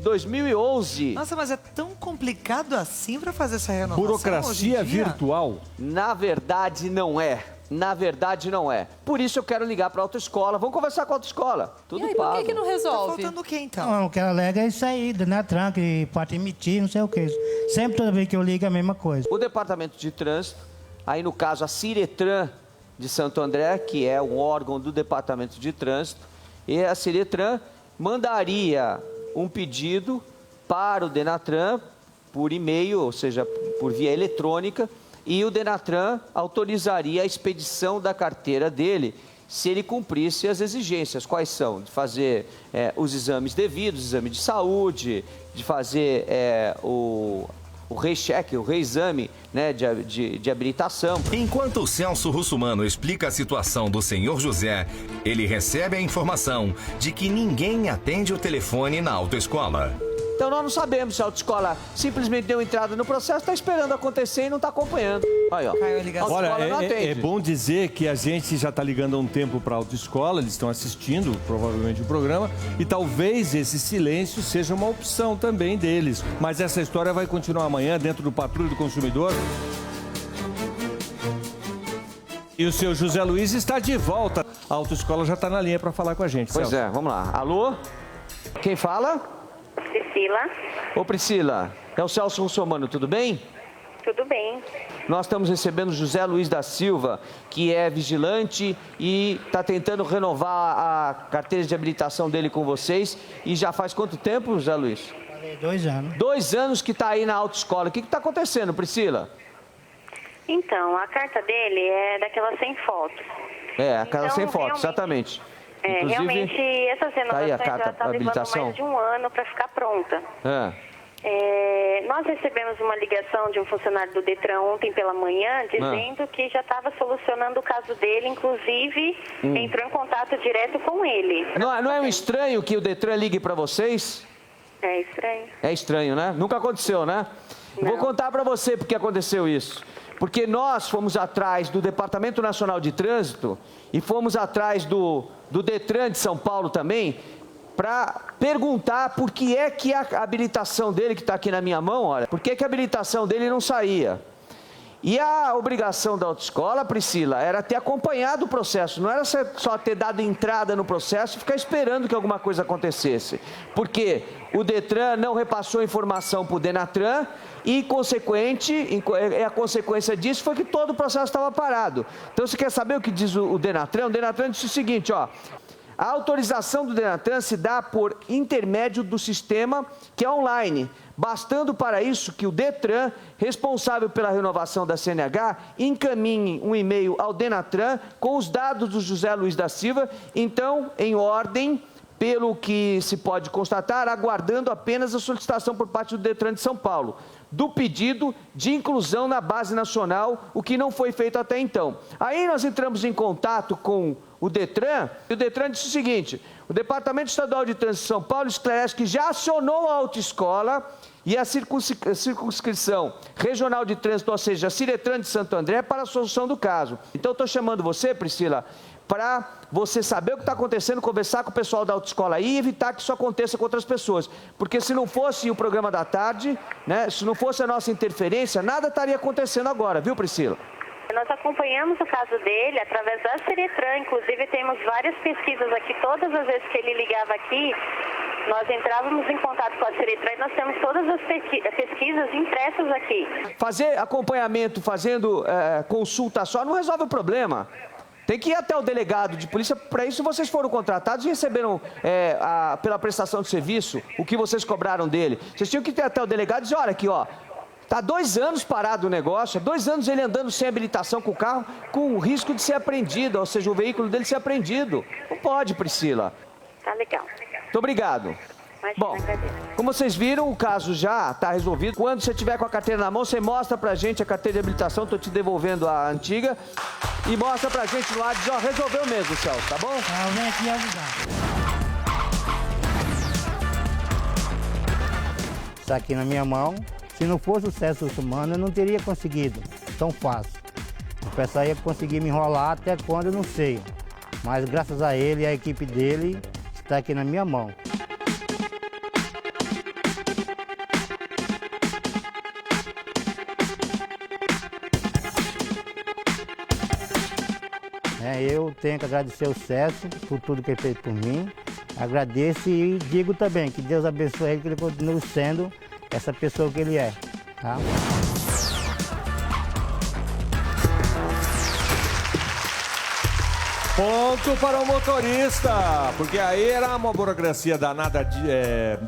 2011. Nossa, mas é tão complicado assim para fazer essa renovação? Burocracia virtual? Na verdade, não é. Na verdade, não é. Por isso eu quero ligar para a autoescola. Vamos conversar com a autoescola. Tudo e aí, pago. por que não resolve? Tá faltando o quê, então? Não, o que ela alega é isso aí, do Denatran, que pode emitir, não sei o que. Sempre, toda vez que eu ligo, é a mesma coisa. O Departamento de Trânsito, aí no caso a Ciretran de Santo André, que é um órgão do Departamento de Trânsito, e a Ciretran mandaria um pedido para o Denatran por e-mail, ou seja, por via eletrônica, e o Denatran autorizaria a expedição da carteira dele se ele cumprisse as exigências. Quais são? De fazer os exames devidos, exame de saúde, de fazer o recheque, o reexame, né, de habilitação. Enquanto o Celso Russumano explica a situação do senhor José, ele recebe a informação de que ninguém atende o telefone na autoescola. Então nós não sabemos se a autoescola simplesmente deu entrada no processo, está esperando acontecer e não está acompanhando. Aí, ó. Olha, é bom dizer que a gente já está ligando há um tempo para a autoescola, eles estão assistindo provavelmente o programa, e talvez esse silêncio seja uma opção também deles. Mas essa história vai continuar amanhã dentro do Patrulha do Consumidor. E o seu José Luiz está de volta. A autoescola já está na linha para falar com a gente. Pois é, vamos lá. Alô? Quem fala? Priscila. Ô Priscila, é o Celso Russomano, tudo bem? Tudo bem. Nós estamos recebendo José Luiz da Silva, que é vigilante e está tentando renovar a carteira de habilitação dele com vocês. E já faz quanto tempo, José Luiz? 2 anos. 2 anos que está aí na autoescola. O que está acontecendo, Priscila? Então, a carta dele é daquela sem foto. É, a carta Então, sem foto, realmente- exatamente. Realmente, essas tá aí a renovações carta já estão levando habilitação? mais de 1 ano para ficar pronta. É. Nós recebemos uma ligação de um funcionário do Detran ontem pela manhã dizendo que já estava solucionando o caso dele, inclusive entrou em contato direto com ele. Não é um estranho que o Detran ligue para vocês? É estranho. É estranho, né? Nunca aconteceu, né? Vou contar para você porque aconteceu isso. Porque nós fomos atrás do Departamento Nacional de Trânsito e fomos atrás do Detran de São Paulo também para perguntar por que é que a habilitação dele, que está aqui na minha mão, olha, por que que a habilitação dele não saía. E a obrigação da autoescola, Priscila, era ter acompanhado o processo, não era só ter dado entrada no processo e ficar esperando que alguma coisa acontecesse. Porque o Detran não repassou informação para o Denatran e, a consequência disso foi que todo o processo estava parado. Então, você quer saber o que diz o Denatran? O Denatran disse o seguinte, ó. A autorização do Denatran se dá por intermédio do sistema que é online, bastando para isso que o Detran, responsável pela renovação da CNH, encaminhe um e-mail ao Denatran com os dados do José Luiz da Silva, então, em ordem, pelo que se pode constatar, aguardando apenas a solicitação por parte do Detran de São Paulo. do pedido de inclusão na base nacional, o que não foi feito até então. Aí nós entramos em contato com o Detran, e o Detran disse o seguinte: o Departamento Estadual de Trânsito de São Paulo esclarece que já acionou a autoescola e a circunscrição regional de trânsito, ou seja, a Ciretran de Santo André, para a solução do caso. Então, eu estou chamando você, Priscila, para você saber o que está acontecendo, conversar com o pessoal da autoescola aí e evitar que isso aconteça com outras pessoas. Porque se não fosse o programa da tarde, né, se não fosse a nossa interferência, nada estaria acontecendo agora, viu, Priscila? Nós acompanhamos o caso dele através da Ciretran, inclusive temos várias pesquisas aqui, todas as vezes que ele ligava aqui, nós entrávamos em contato com a Ciretran e nós temos todas as pesquisas impressas aqui. Fazer acompanhamento, fazendo consulta só, não resolve o problema. Tem que ir até o delegado de polícia. Para isso, vocês foram contratados e receberam, pela prestação de serviço, o que vocês cobraram dele. Vocês tinham que ir até o delegado e dizer: olha aqui, ó, está 2 anos parado o negócio, 2 anos ele andando sem habilitação com o carro, com o risco de ser apreendido, ou seja, o veículo dele ser apreendido. Não pode, Priscila. Tá legal. Muito obrigado. Bom, como vocês viram, o caso já está resolvido. Quando você tiver com a carteira na mão, você mostra pra gente a carteira de habilitação, estou te devolvendo a antiga, e mostra pra gente no ar, diz: ó, resolveu mesmo, Celso, tá bom? Eu venho aqui ajudar. Isso aqui na minha mão, se não fosse o Celso Russomano, eu não teria conseguido tão fácil. O pessoal ia conseguir me enrolar até quando, eu não sei. Mas graças a ele e a equipe dele, está aqui na minha mão. Eu tenho que agradecer o Celso por tudo que ele fez por mim. Agradeço e digo também que Deus abençoe ele, que ele continue sendo essa pessoa que ele é. Tá? Ponto para o motorista, porque aí era uma burocracia danada de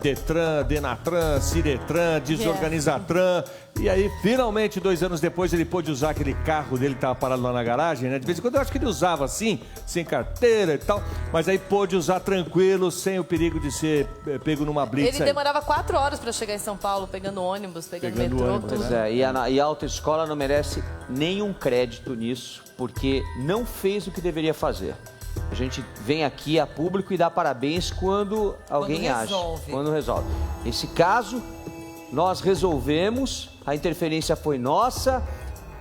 Detran, Denatran, Ciretran, Desorganizatran. E aí, finalmente, 2 anos depois, ele pôde usar aquele carro dele que estava parado lá na garagem, né? De vez em quando eu acho que ele usava assim, sem carteira e tal, mas aí pôde usar tranquilo, sem o perigo de ser pego numa blitz. Ele demorava 4 horas para chegar em São Paulo, pegando ônibus, pegando metrô. Pois é, e a autoescola não merece nenhum crédito nisso, porque não fez o que deveria fazer. A gente vem aqui a público e dá parabéns quando alguém age. Quando resolve. Esse caso, nós resolvemos, a interferência foi nossa,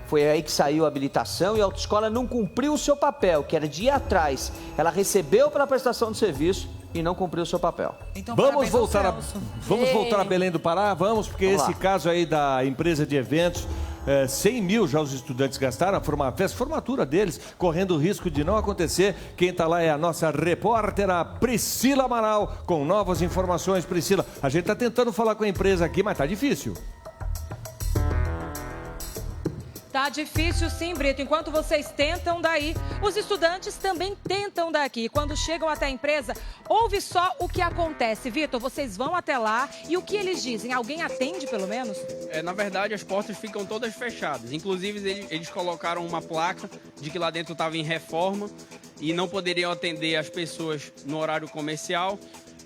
foi aí que saiu a habilitação e a autoescola não cumpriu o seu papel, que era de ir atrás. Ela recebeu pela prestação de serviço e não cumpriu o seu papel. Então, vamos voltar a Belém do Pará? Vamos, porque esse caso aí da empresa de eventos, 100 mil já os estudantes gastaram, foi uma festa, formatura deles, correndo o risco de não acontecer. Quem está lá é a nossa repórter, a Priscila Amaral, com novas informações. Priscila, a gente está tentando falar com a empresa aqui, mas tá difícil. Tá difícil sim, Brito. Enquanto vocês tentam daí, os estudantes também tentam daqui. Quando chegam até a empresa, ouve só o que acontece. Vitor, vocês vão até lá e o que eles dizem? Alguém atende, pelo menos? Na verdade, as portas ficam todas fechadas. Inclusive, eles colocaram uma placa de que lá dentro estava em reforma e não poderiam atender as pessoas no horário comercial.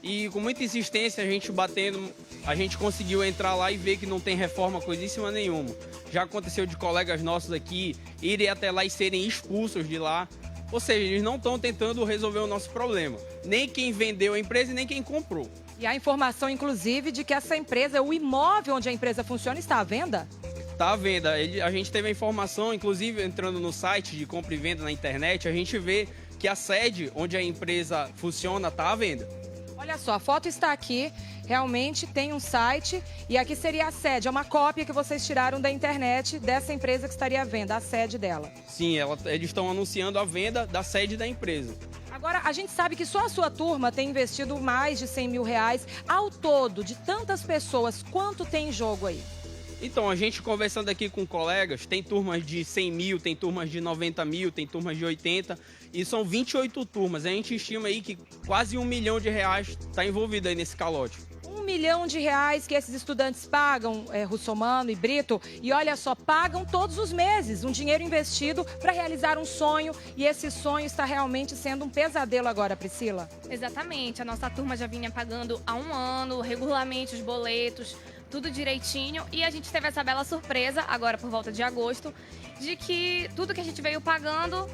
E com muita insistência, a gente batendo, a gente conseguiu entrar lá e ver que não tem reforma coisíssima nenhuma. Já aconteceu de colegas nossos aqui irem até lá e serem expulsos de lá. Ou seja, eles não estão tentando resolver o nosso problema. Nem quem vendeu a empresa e nem quem comprou. E a informação, inclusive, de que essa empresa, o imóvel onde a empresa funciona, está à venda? Está à venda. A gente teve a informação, inclusive entrando no site de compra e venda na internet, a gente vê que a sede onde a empresa funciona está à venda. Olha só, a foto está aqui, realmente tem um site e aqui seria a sede, é uma cópia que vocês tiraram da internet dessa empresa que estaria à venda, a sede dela. Sim, eles estão anunciando a venda da sede da empresa. Agora, a gente sabe que só a sua turma tem investido mais de 100 mil reais ao todo, de tantas pessoas, quanto tem em jogo aí? Então, a gente conversando aqui com colegas, tem turmas de 100 mil, tem turmas de 90 mil, tem turmas de 80, e são 28 turmas. A gente estima aí que quase R$1 milhão está envolvido aí nesse calote. R$1 milhão que esses estudantes pagam, Russomano e Brito, e olha só, pagam todos os meses, um dinheiro investido para realizar um sonho, e esse sonho está realmente sendo um pesadelo agora, Priscila. Exatamente, a nossa turma já vinha pagando há 1 ano, regularmente os boletos, tudo direitinho. E a gente teve essa bela surpresa, agora por volta de agosto, de que tudo que a gente veio pagando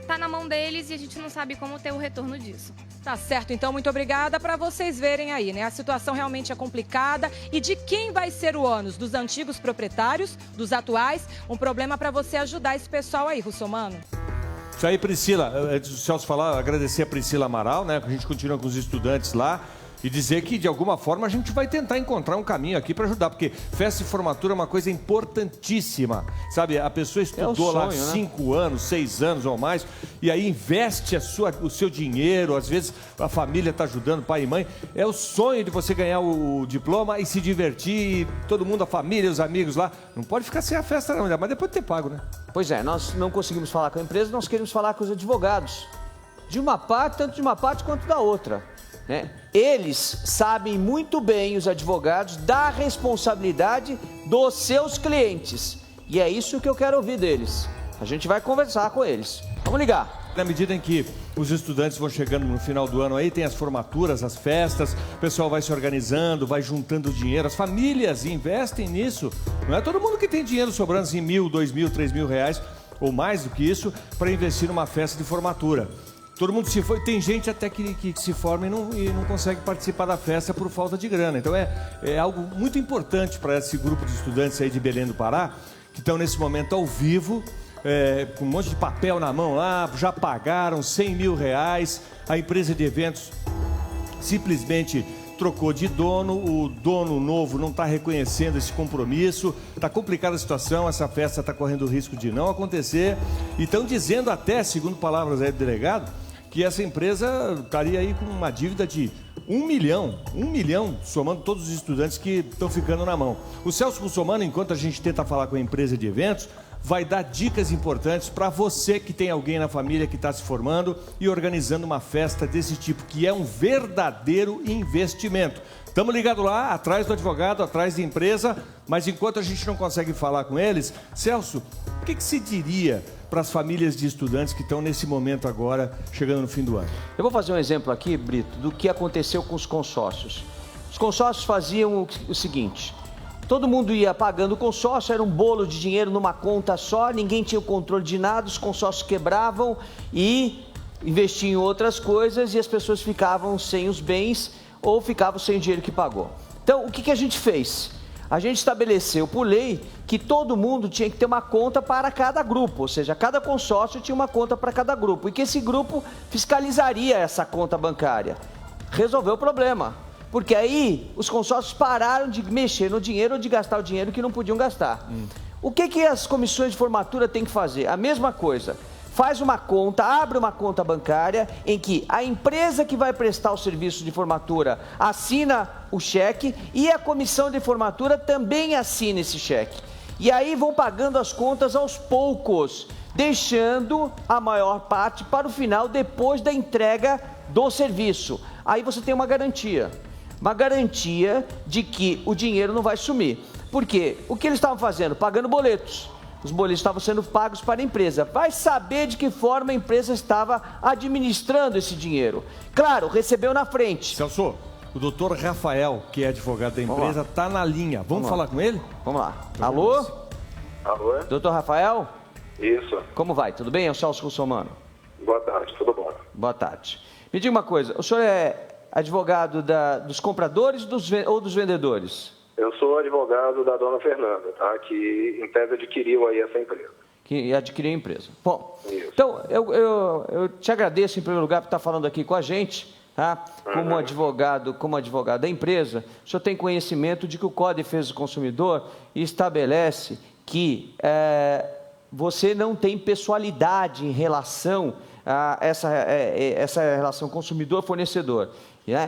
tá na mão deles e a gente não sabe como ter o retorno disso. Tá certo, então muito obrigada, para vocês verem aí, né? A situação realmente é complicada e de quem vai ser o ônus? Dos antigos proprietários, dos atuais? Um problema para você ajudar esse pessoal aí, Russomano. Isso aí, Priscila, antes do Celso falar, agradecer a Priscila Amaral, né? A gente continua com os estudantes lá. E dizer que, de alguma forma, a gente vai tentar encontrar um caminho aqui para ajudar, porque festa de formatura é uma coisa importantíssima, sabe? A pessoa estudou lá 5 anos, 6 anos ou mais, e aí investe o seu dinheiro, às vezes a família está ajudando, pai e mãe. É o sonho de você ganhar o diploma e se divertir, todo mundo, a família, os amigos lá. Não pode ficar sem a festa não, mas depois de ter pago, né? Pois é, nós não conseguimos falar com a empresa, nós queremos falar com os advogados. De uma parte, tanto de uma parte quanto da outra. Né? Eles sabem muito bem, os advogados, da responsabilidade dos seus clientes. E é isso que eu quero ouvir deles. A gente vai conversar com eles. Vamos ligar. Na medida em que os estudantes vão chegando no final do ano aí, tem as formaturas, as festas, o pessoal vai se organizando, vai juntando dinheiro, as famílias investem nisso. Não é todo mundo que tem dinheiro sobrando assim, R$1.000, R$2.000, R$3.000 ou mais do que isso para investir numa festa de formatura. Todo mundo se foi, tem gente até que se forma e não consegue participar da festa por falta de grana. Então é algo muito importante para esse grupo de estudantes aí de Belém do Pará, que estão nesse momento ao vivo, com um monte de papel na mão lá, já pagaram R$100 mil. A empresa de eventos simplesmente trocou de dono, o dono novo não está reconhecendo esse compromisso, está complicada a situação, essa festa está correndo o risco de não acontecer. E estão dizendo até, segundo palavras aí do delegado, que essa empresa estaria aí com uma dívida de 1 milhão, somando todos os estudantes que estão ficando na mão. O Celso Russomano, enquanto a gente tenta falar com a empresa de eventos, vai dar dicas importantes para você que tem alguém na família que está se formando e organizando uma festa desse tipo, que é um verdadeiro investimento. Estamos ligados lá, atrás do advogado, atrás da empresa, mas enquanto a gente não consegue falar com eles, Celso, o que se diria para as famílias de estudantes que estão nesse momento agora, chegando no fim do ano? Eu vou fazer um exemplo aqui, Brito, do que aconteceu com os consórcios. Os consórcios faziam o seguinte: todo mundo ia pagando o consórcio, era um bolo de dinheiro numa conta só, ninguém tinha o controle de nada, os consórcios quebravam e investiam em outras coisas e as pessoas ficavam sem os bens ou ficavam sem o dinheiro que pagou. Então, o que a gente fez? A gente estabeleceu por lei que todo mundo tinha que ter uma conta para cada grupo, ou seja, cada consórcio tinha uma conta para cada grupo e que esse grupo fiscalizaria essa conta bancária. Resolveu o problema. Porque aí os consórcios pararam de mexer no dinheiro ou de gastar o dinheiro que não podiam gastar. O que as comissões de formatura têm que fazer? A mesma coisa. Faz uma conta, abre uma conta bancária em que a empresa que vai prestar o serviço de formatura assina o cheque e a comissão de formatura também assina esse cheque. E aí vão pagando as contas aos poucos, deixando a maior parte para o final, depois da entrega do serviço. Aí você tem uma garantia de que o dinheiro não vai sumir. Porque o que eles estavam fazendo? Pagando boletos. Os boletos estavam sendo pagos para a empresa. Vai saber de que forma a empresa estava administrando esse dinheiro. Claro, recebeu na frente. Celso, o doutor Rafael, que é advogado da empresa, está na linha. Vamos falar com ele? Vamos lá. Alô? Alô? Doutor Rafael? Isso. Como vai? Tudo bem? É o Celso Russomano. Boa tarde, tudo bom? Boa tarde. Me diga uma coisa, o senhor é advogado dos compradores ou dos vendedores? Eu sou advogado da dona Fernanda, tá? Que em tese adquiriu aí essa empresa. Que adquiriu a empresa. Bom, então eu te agradeço em primeiro lugar por estar falando aqui com a gente, tá? Como advogado da empresa. O senhor tem conhecimento de que o Código de Defesa do Consumidor estabelece que você não tem pessoalidade em relação a essa relação consumidor-fornecedor.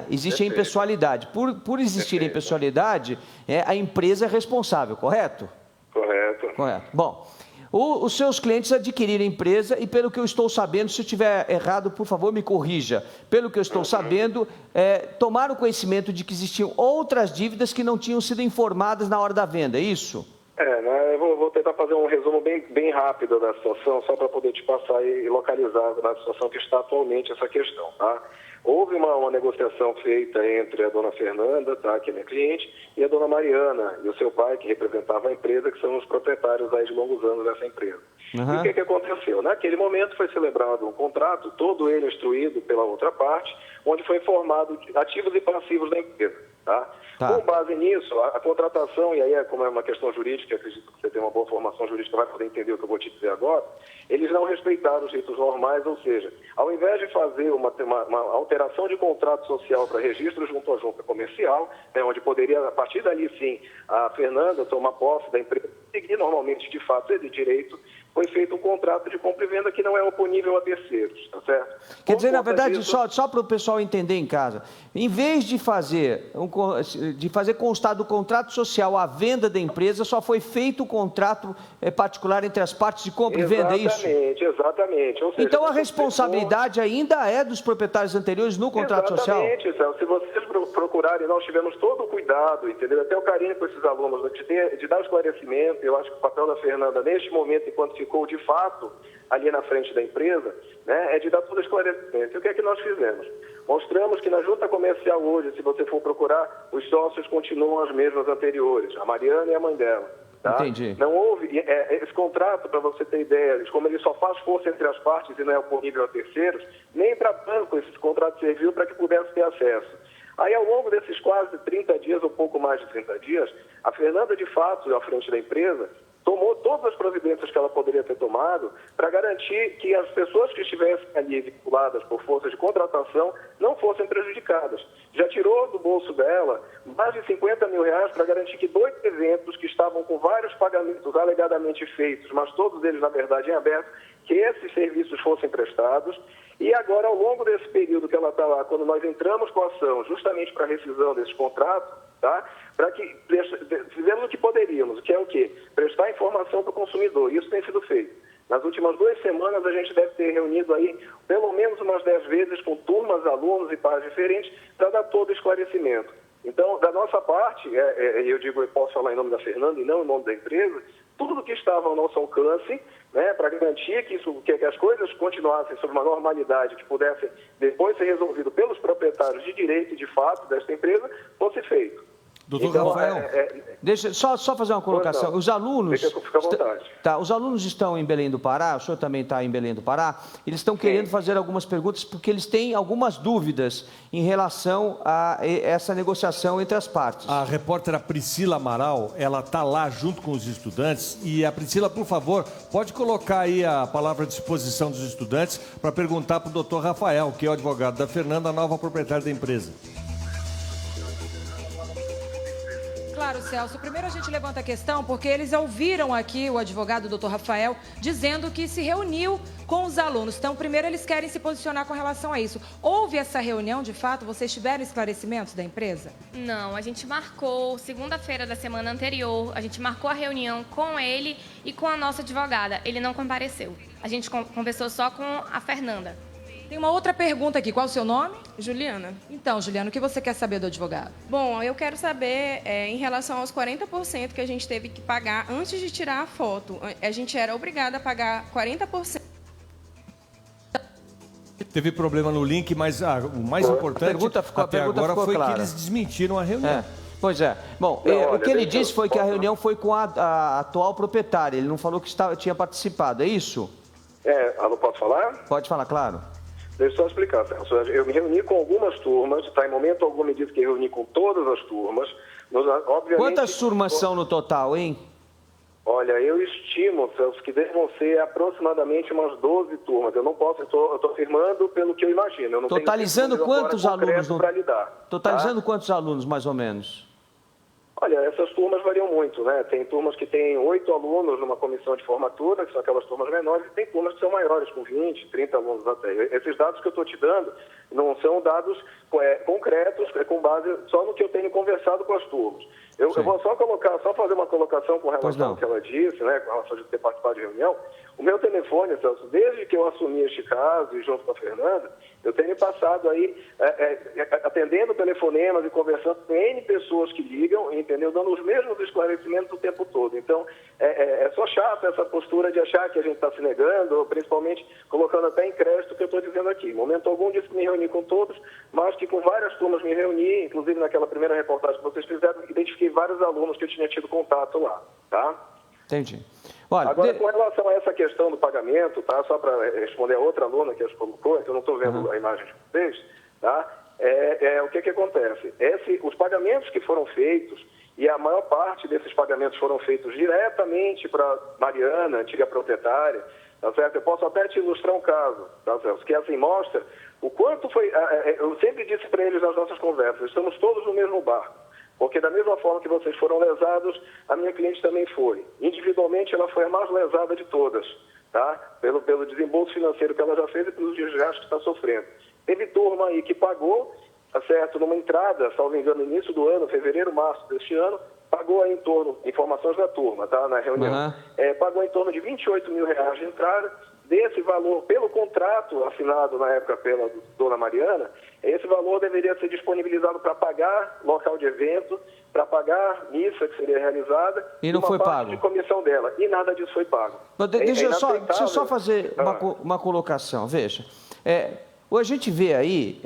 Existe a impessoalidade. Por existir a impessoalidade, a empresa é responsável, correto? Correto. Bom, os seus clientes adquiriram a empresa e, pelo que eu estou sabendo, se eu estiver errado, por favor, me corrija. Pelo que eu estou sabendo, tomaram conhecimento de que existiam outras dívidas que não tinham sido informadas na hora da venda, é isso? Eu vou tentar fazer um resumo bem rápido da situação, só para poder te passar e localizar na situação que está atualmente essa questão, tá? Houve uma negociação feita entre a dona Fernanda, tá, que é minha cliente, e a dona Mariana e o seu pai, que representava a empresa, que são os proprietários aí de longos anos dessa empresa. Uhum. E o que aconteceu? Naquele momento foi celebrado um contrato, todo ele instruído pela outra parte, onde foi informado ativos e passivos da empresa, tá? Com base nisso, a contratação, e aí como é uma questão jurídica, acredito que você tem uma boa formação jurídica, vai poder entender o que eu vou te dizer agora, eles não respeitaram os ritos normais, ou seja, ao invés de fazer uma alteração de contrato social para registro junto à junta comercial, né, onde poderia, a partir dali sim, a Fernanda tomar posse da empresa, seguir normalmente, de fato, é de direito, foi feito um contrato de compra e venda que não é oponível a terceiros, tá certo? Quer dizer, na verdade, só para o pessoal entender em casa, em vez de fazer constar do contrato social a venda da empresa, só foi feito o contrato particular entre as partes de compra e venda, é isso? Exatamente. Ou seja, então a responsabilidade ainda é dos proprietários anteriores no contrato social? Exatamente, Celso. Se vocês procurarem, nós tivemos todo o cuidado, entendeu? Até o carinho com esses alunos, de dar esclarecimento. Eu acho que o papel da Fernanda, neste momento, enquanto ficou de fato ali na frente da empresa, né, é de dar todo esclarecimento. E o que é que nós fizemos? Mostramos que na junta comercial hoje, se você for procurar, os sócios continuam as mesmas anteriores, a Mariana e a mãe dela. Tá? Entendi. Não houve, esse contrato, para você ter ideia, como ele só faz força entre as partes e não é oponível a terceiros, nem para banco esse contrato serviu para que pudesse ter acesso. Aí, ao longo desses quase 30 dias, ou pouco mais de 30 dias, a Fernanda, de fato, à frente da empresa, tomou todas as providências que ela poderia ter tomado para garantir que as pessoas que estivessem ali vinculadas por força de contratação não fossem prejudicadas. Já tirou do bolso dela mais de 50 mil reais para garantir que 2 eventos que estavam com vários pagamentos alegadamente feitos, mas todos eles, na verdade, em aberto, que esses serviços fossem prestados. E agora, ao longo desse período que ela está lá, quando nós entramos com a ação justamente para a rescisão desse contrato, tá? Para que fizemos o que poderíamos, que é o quê? Prestar informação para o consumidor. Isso tem sido feito. Nas últimas 2 semanas, a gente deve ter reunido aí pelo menos umas 10 vezes com turmas, alunos e pares diferentes para dar todo o esclarecimento. Então, da nossa parte, eu posso falar em nome da Fernanda e não em nome da empresa, tudo que estava ao nosso alcance, né, para garantir que as coisas continuassem sob uma normalidade, que pudessem depois ser resolvido pelos proprietários de direito e de fato desta empresa, fosse feito. Doutor então, Rafael, deixa só fazer uma colocação. Os alunos, fica à vontade. Os alunos estão em Belém do Pará, o senhor também está em Belém do Pará, eles estão querendo fazer algumas perguntas porque eles têm algumas dúvidas em relação a essa negociação entre as partes. A repórter Priscila Amaral, ela está lá junto com os estudantes e a Priscila, por favor, pode colocar aí a palavra à disposição dos estudantes para perguntar para o doutor Rafael, que é o advogado da Fernanda, a nova proprietária da empresa. Claro, Celso. Primeiro a gente levanta a questão porque eles ouviram aqui o advogado doutor Rafael dizendo que se reuniu com os alunos. Então, primeiro eles querem se posicionar com relação a isso. Houve essa reunião, de fato? Vocês tiveram esclarecimentos da empresa? Não, a gente marcou, segunda-feira da semana anterior, a gente marcou a reunião com ele e com a nossa advogada. Ele não compareceu. A gente conversou só com a Fernanda. Tem uma outra pergunta aqui. Qual o seu nome? Juliana. Então, Juliana, o que você quer saber do advogado? Bom, eu quero saber em relação aos 40% que a gente teve que pagar antes de tirar a foto. A gente era obrigada a pagar 40%. Teve problema no link, mas o mais importante até agora foi clara. Que eles desmentiram a reunião. Pois é. Bom, o que ele disse foi que a reunião foi com a atual proprietária. Ele não falou que tinha participado, é isso? Alô, posso falar? Pode falar, claro. Deixa eu só explicar, Celso. Eu me reuni com algumas turmas, tá? Em momento algum me disse que reuni com todas as turmas. Obviamente, quantas turmas são no total, hein? Olha, eu estimo, Celso, que devam ser aproximadamente umas 12 turmas. Eu não posso, eu estou afirmando pelo que eu imagino. Eu não totalizando quantos alunos? Para lidar. Totalizando quantos alunos, mais ou menos? Olha, essas turmas variam muito, né? Tem turmas que têm 8 alunos numa comissão de formatura, que são aquelas turmas menores, e tem turmas que são maiores, com 20, 30 alunos até. Esses dados que eu estou te dando não são dados concretos, com base só no que eu tenho conversado com as turmas. Eu vou só fazer uma colocação com relação ao que ela disse, né? Com relação a ter participado de reunião. O meu telefone, Celso, desde que eu assumi este caso e junto com a Fernanda, Eu tenho passado aí, atendendo telefonemas e conversando com N pessoas que ligam, entendeu? Dando os mesmos esclarecimentos o tempo todo. Então, é só chato essa postura de achar que a gente está se negando, ou principalmente colocando até em crédito o que eu estou dizendo aqui. Em momento algum disse que me reuni com todos, mas que com várias turmas me reuni, inclusive naquela primeira reportagem que vocês fizeram, identifiquei vários alunos que eu tinha tido contato lá, tá? Entendi. Olha, agora, com relação a essa questão do pagamento, tá? Só para responder a outra aluna que colocou, que eu não estou vendo a imagem de vocês, tá? O que acontece? Os pagamentos que foram feitos, e a maior parte desses pagamentos foram feitos diretamente para Mariana, antiga proprietária, tá certo? Eu posso até te ilustrar um caso, tá certo? Que assim mostra o quanto foi... Eu sempre disse para eles nas nossas conversas, estamos todos no mesmo barco. Porque da mesma forma que vocês foram lesados, a minha cliente também foi. Individualmente, ela foi a mais lesada de todas, tá? Pelo desembolso financeiro que ela já fez e pelos desgastes que está sofrendo. Teve turma aí que pagou, tá certo, numa entrada, salvo engano, no início do ano, fevereiro, março deste ano, pagou aí em torno, informações da turma, tá? Na reunião, pagou em torno de R$28 mil de entrada. Desse valor, pelo contrato assinado na época pela dona Mariana, esse valor deveria ser disponibilizado para pagar local de evento, para pagar missa que seria realizada e não foi pago. De comissão dela. E nada disso foi pago. Deixa eu só fazer uma colocação. Veja, a gente vê aí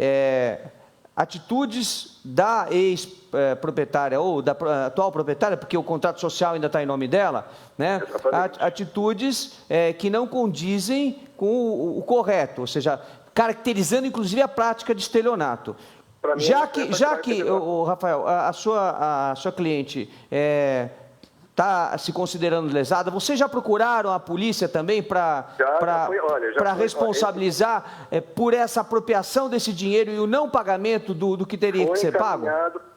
atitudes da ex-proprietária ou da atual proprietária, porque o contrato social ainda está em nome dela, né? Atitudes que não condizem com o correto, ou seja, caracterizando inclusive a prática de estelionato. Já que Rafael, a sua cliente está se considerando lesada, vocês já procuraram a polícia também para responsabilizar por essa apropriação desse dinheiro e o não pagamento do que teria que ser pago?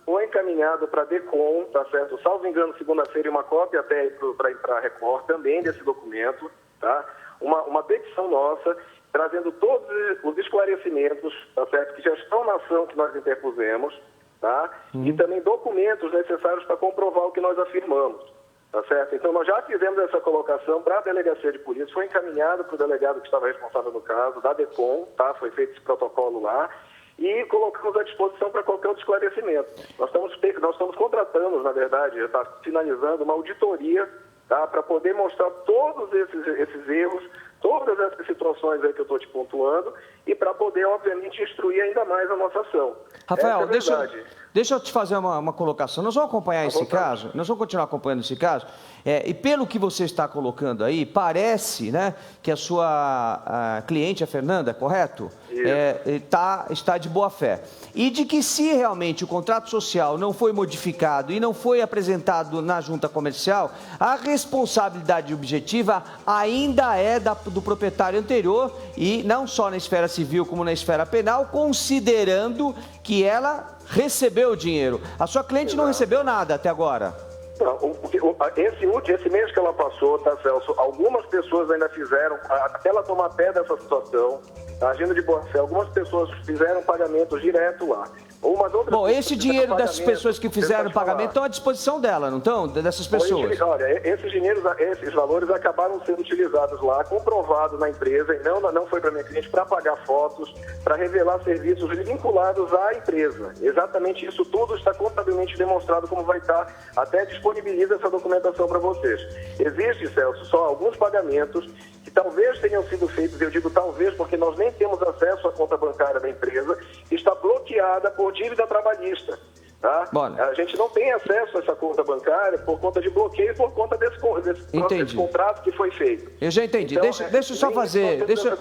Foi encaminhado para a DECOM, tá certo? Salvo engano, segunda-feira, uma cópia até para a Record também desse documento, tá? Uma petição nossa, trazendo todos os esclarecimentos, tá certo? Que já estão na ação que nós interpusemos, tá? E também documentos necessários para comprovar o que nós afirmamos. Tá certo? Então, nós já fizemos essa colocação para a delegacia de polícia, foi encaminhado para o delegado que estava responsável no caso, da DECOM, tá? Foi feito esse protocolo lá, e colocamos à disposição para qualquer outro esclarecimento. Nós estamos contratando, na verdade, já está finalizando uma auditoria, tá? Para poder mostrar todos esses erros, todas essas situações aí que eu estou te pontuando, e para poder, obviamente, instruir ainda mais a nossa ação. Rafael, deixa eu te fazer uma colocação. Nós vamos acompanhar esse caso, nós vamos continuar acompanhando esse caso, e pelo que você está colocando aí, parece, né, que a sua cliente, a Fernanda, correto? Está de boa fé. E de que se realmente o contrato social não foi modificado e não foi apresentado na junta comercial, a responsabilidade objetiva ainda é do proprietário anterior, e não só na esfera civil como na esfera penal, considerando que ela recebeu o dinheiro. A sua cliente não recebeu nada até agora. Não, esse mês que ela passou, tá, Celso, algumas pessoas ainda fizeram, até ela tomar pé dessa situação, agindo de boa fé, algumas pessoas fizeram pagamento direto lá. Bom, esse dinheiro dessas pessoas que fizeram o pagamento estão à disposição dela, não estão? Dessas pessoas? Olha, esses valores acabaram sendo utilizados lá, comprovado na empresa, e não foi para minha cliente, para pagar fotos, para revelar serviços vinculados à empresa. Exatamente isso tudo está contabilmente demonstrado, como vai estar, até disponibiliza essa documentação para vocês. Existe, Celso, só alguns pagamentos que talvez tenham sido feitos, eu digo talvez porque nós nem temos acesso à conta bancária da empresa, que está bloqueada por dívida trabalhista. Tá? A gente não tem acesso a essa conta bancária por conta de bloqueio, por conta desse contrato que foi feito. Eu já entendi. Então, deixa eu só fazer... Deixa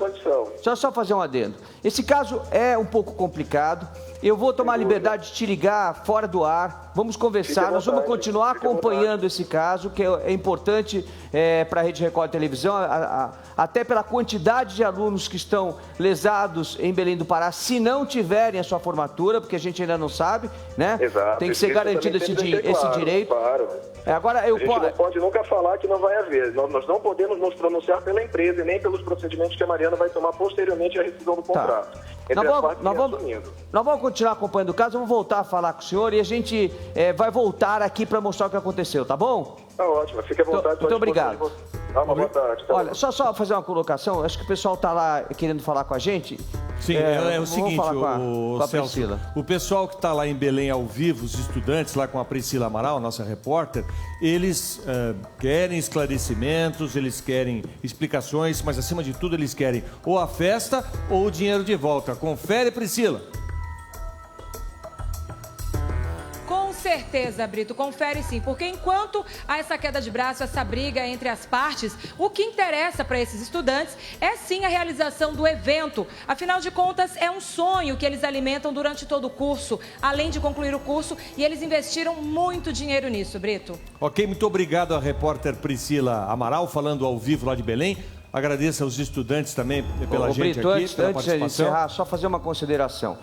eu só fazer um adendo. Esse caso é um pouco complicado. Eu vou tomar a liberdade de te ligar fora do ar. Vamos conversar. Nós vamos continuar acompanhando esse caso, que é importante para a Rede Record Televisão, até pela quantidade de alunos que estão lesados em Belém do Pará, se não tiverem a sua formatura, porque a gente ainda não sabe, né? Exato. Tem que ser garantido esse direito. Claro. Agora, a gente não pode nunca falar que não vai haver. Nós não podemos nos pronunciar pela empresa e nem pelos procedimentos que a Mariana vai tomar posteriormente à rescisão do contrato. Nós vamos continuar acompanhando o caso, vamos voltar a falar com o senhor e a gente vai voltar aqui para mostrar o que aconteceu, tá bom? Tá ótimo, fique à vontade. Muito obrigado. Boa tarde. Olha, só fazer uma colocação, acho que o pessoal está lá querendo falar com a gente. Sim, é o seguinte, falar com a Celso, Priscila. O pessoal que está lá em Belém ao vivo, os estudantes lá com a Priscila Amaral, nossa repórter, eles querem esclarecimentos, eles querem explicações, mas acima de tudo eles querem ou a festa ou o dinheiro de volta. Confere, Priscila. Com certeza, Brito, confere sim, porque enquanto há essa queda de braço, essa briga entre as partes, o que interessa para esses estudantes é sim a realização do evento. Afinal de contas, é um sonho que eles alimentam durante todo o curso, além de concluir o curso, e eles investiram muito dinheiro nisso, Brito. Ok, muito obrigado à repórter Priscila Amaral, falando ao vivo lá de Belém. Agradeço aos estudantes também pela gente Brito, aqui, pela antes de participação. encerrar, só fazer uma consideração.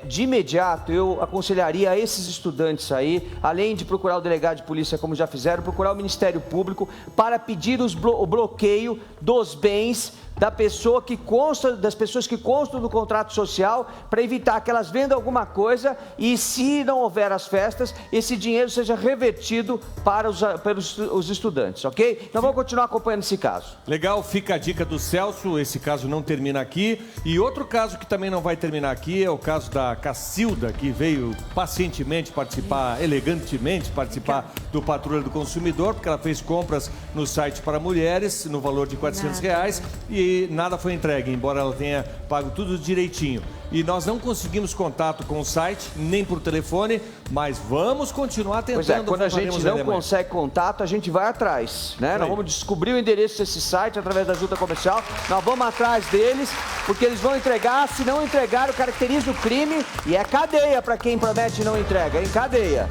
De imediato, eu aconselharia a esses estudantes aí, além de procurar o delegado de polícia, como já fizeram, procurar o Ministério Público para pedir o bloqueio dos bens das pessoas que constam do contrato social, para evitar que elas vendam alguma coisa e, se não houver as festas, esse dinheiro seja revertido para os estudantes, ok? Então vamos continuar acompanhando esse caso. Legal, fica a dica do Celso, esse caso não termina aqui. E outro caso que também não vai terminar aqui é o caso da Cacilda, que veio pacientemente participar, elegantemente participar do Patrulha do Consumidor, porque ela fez compras no site para mulheres, no valor de R$400, e nada foi entregue, embora ela tenha pago tudo direitinho. E nós não conseguimos contato com o site, nem por telefone, mas vamos continuar tentando. Pois é, quando a gente não consegue contato, a gente vai atrás, né? Nós vamos descobrir o endereço desse site através da junta comercial, nós vamos atrás deles, porque eles vão entregar. Se não entregar, caracteriza o crime e é cadeia para quem promete e não entrega, em cadeia.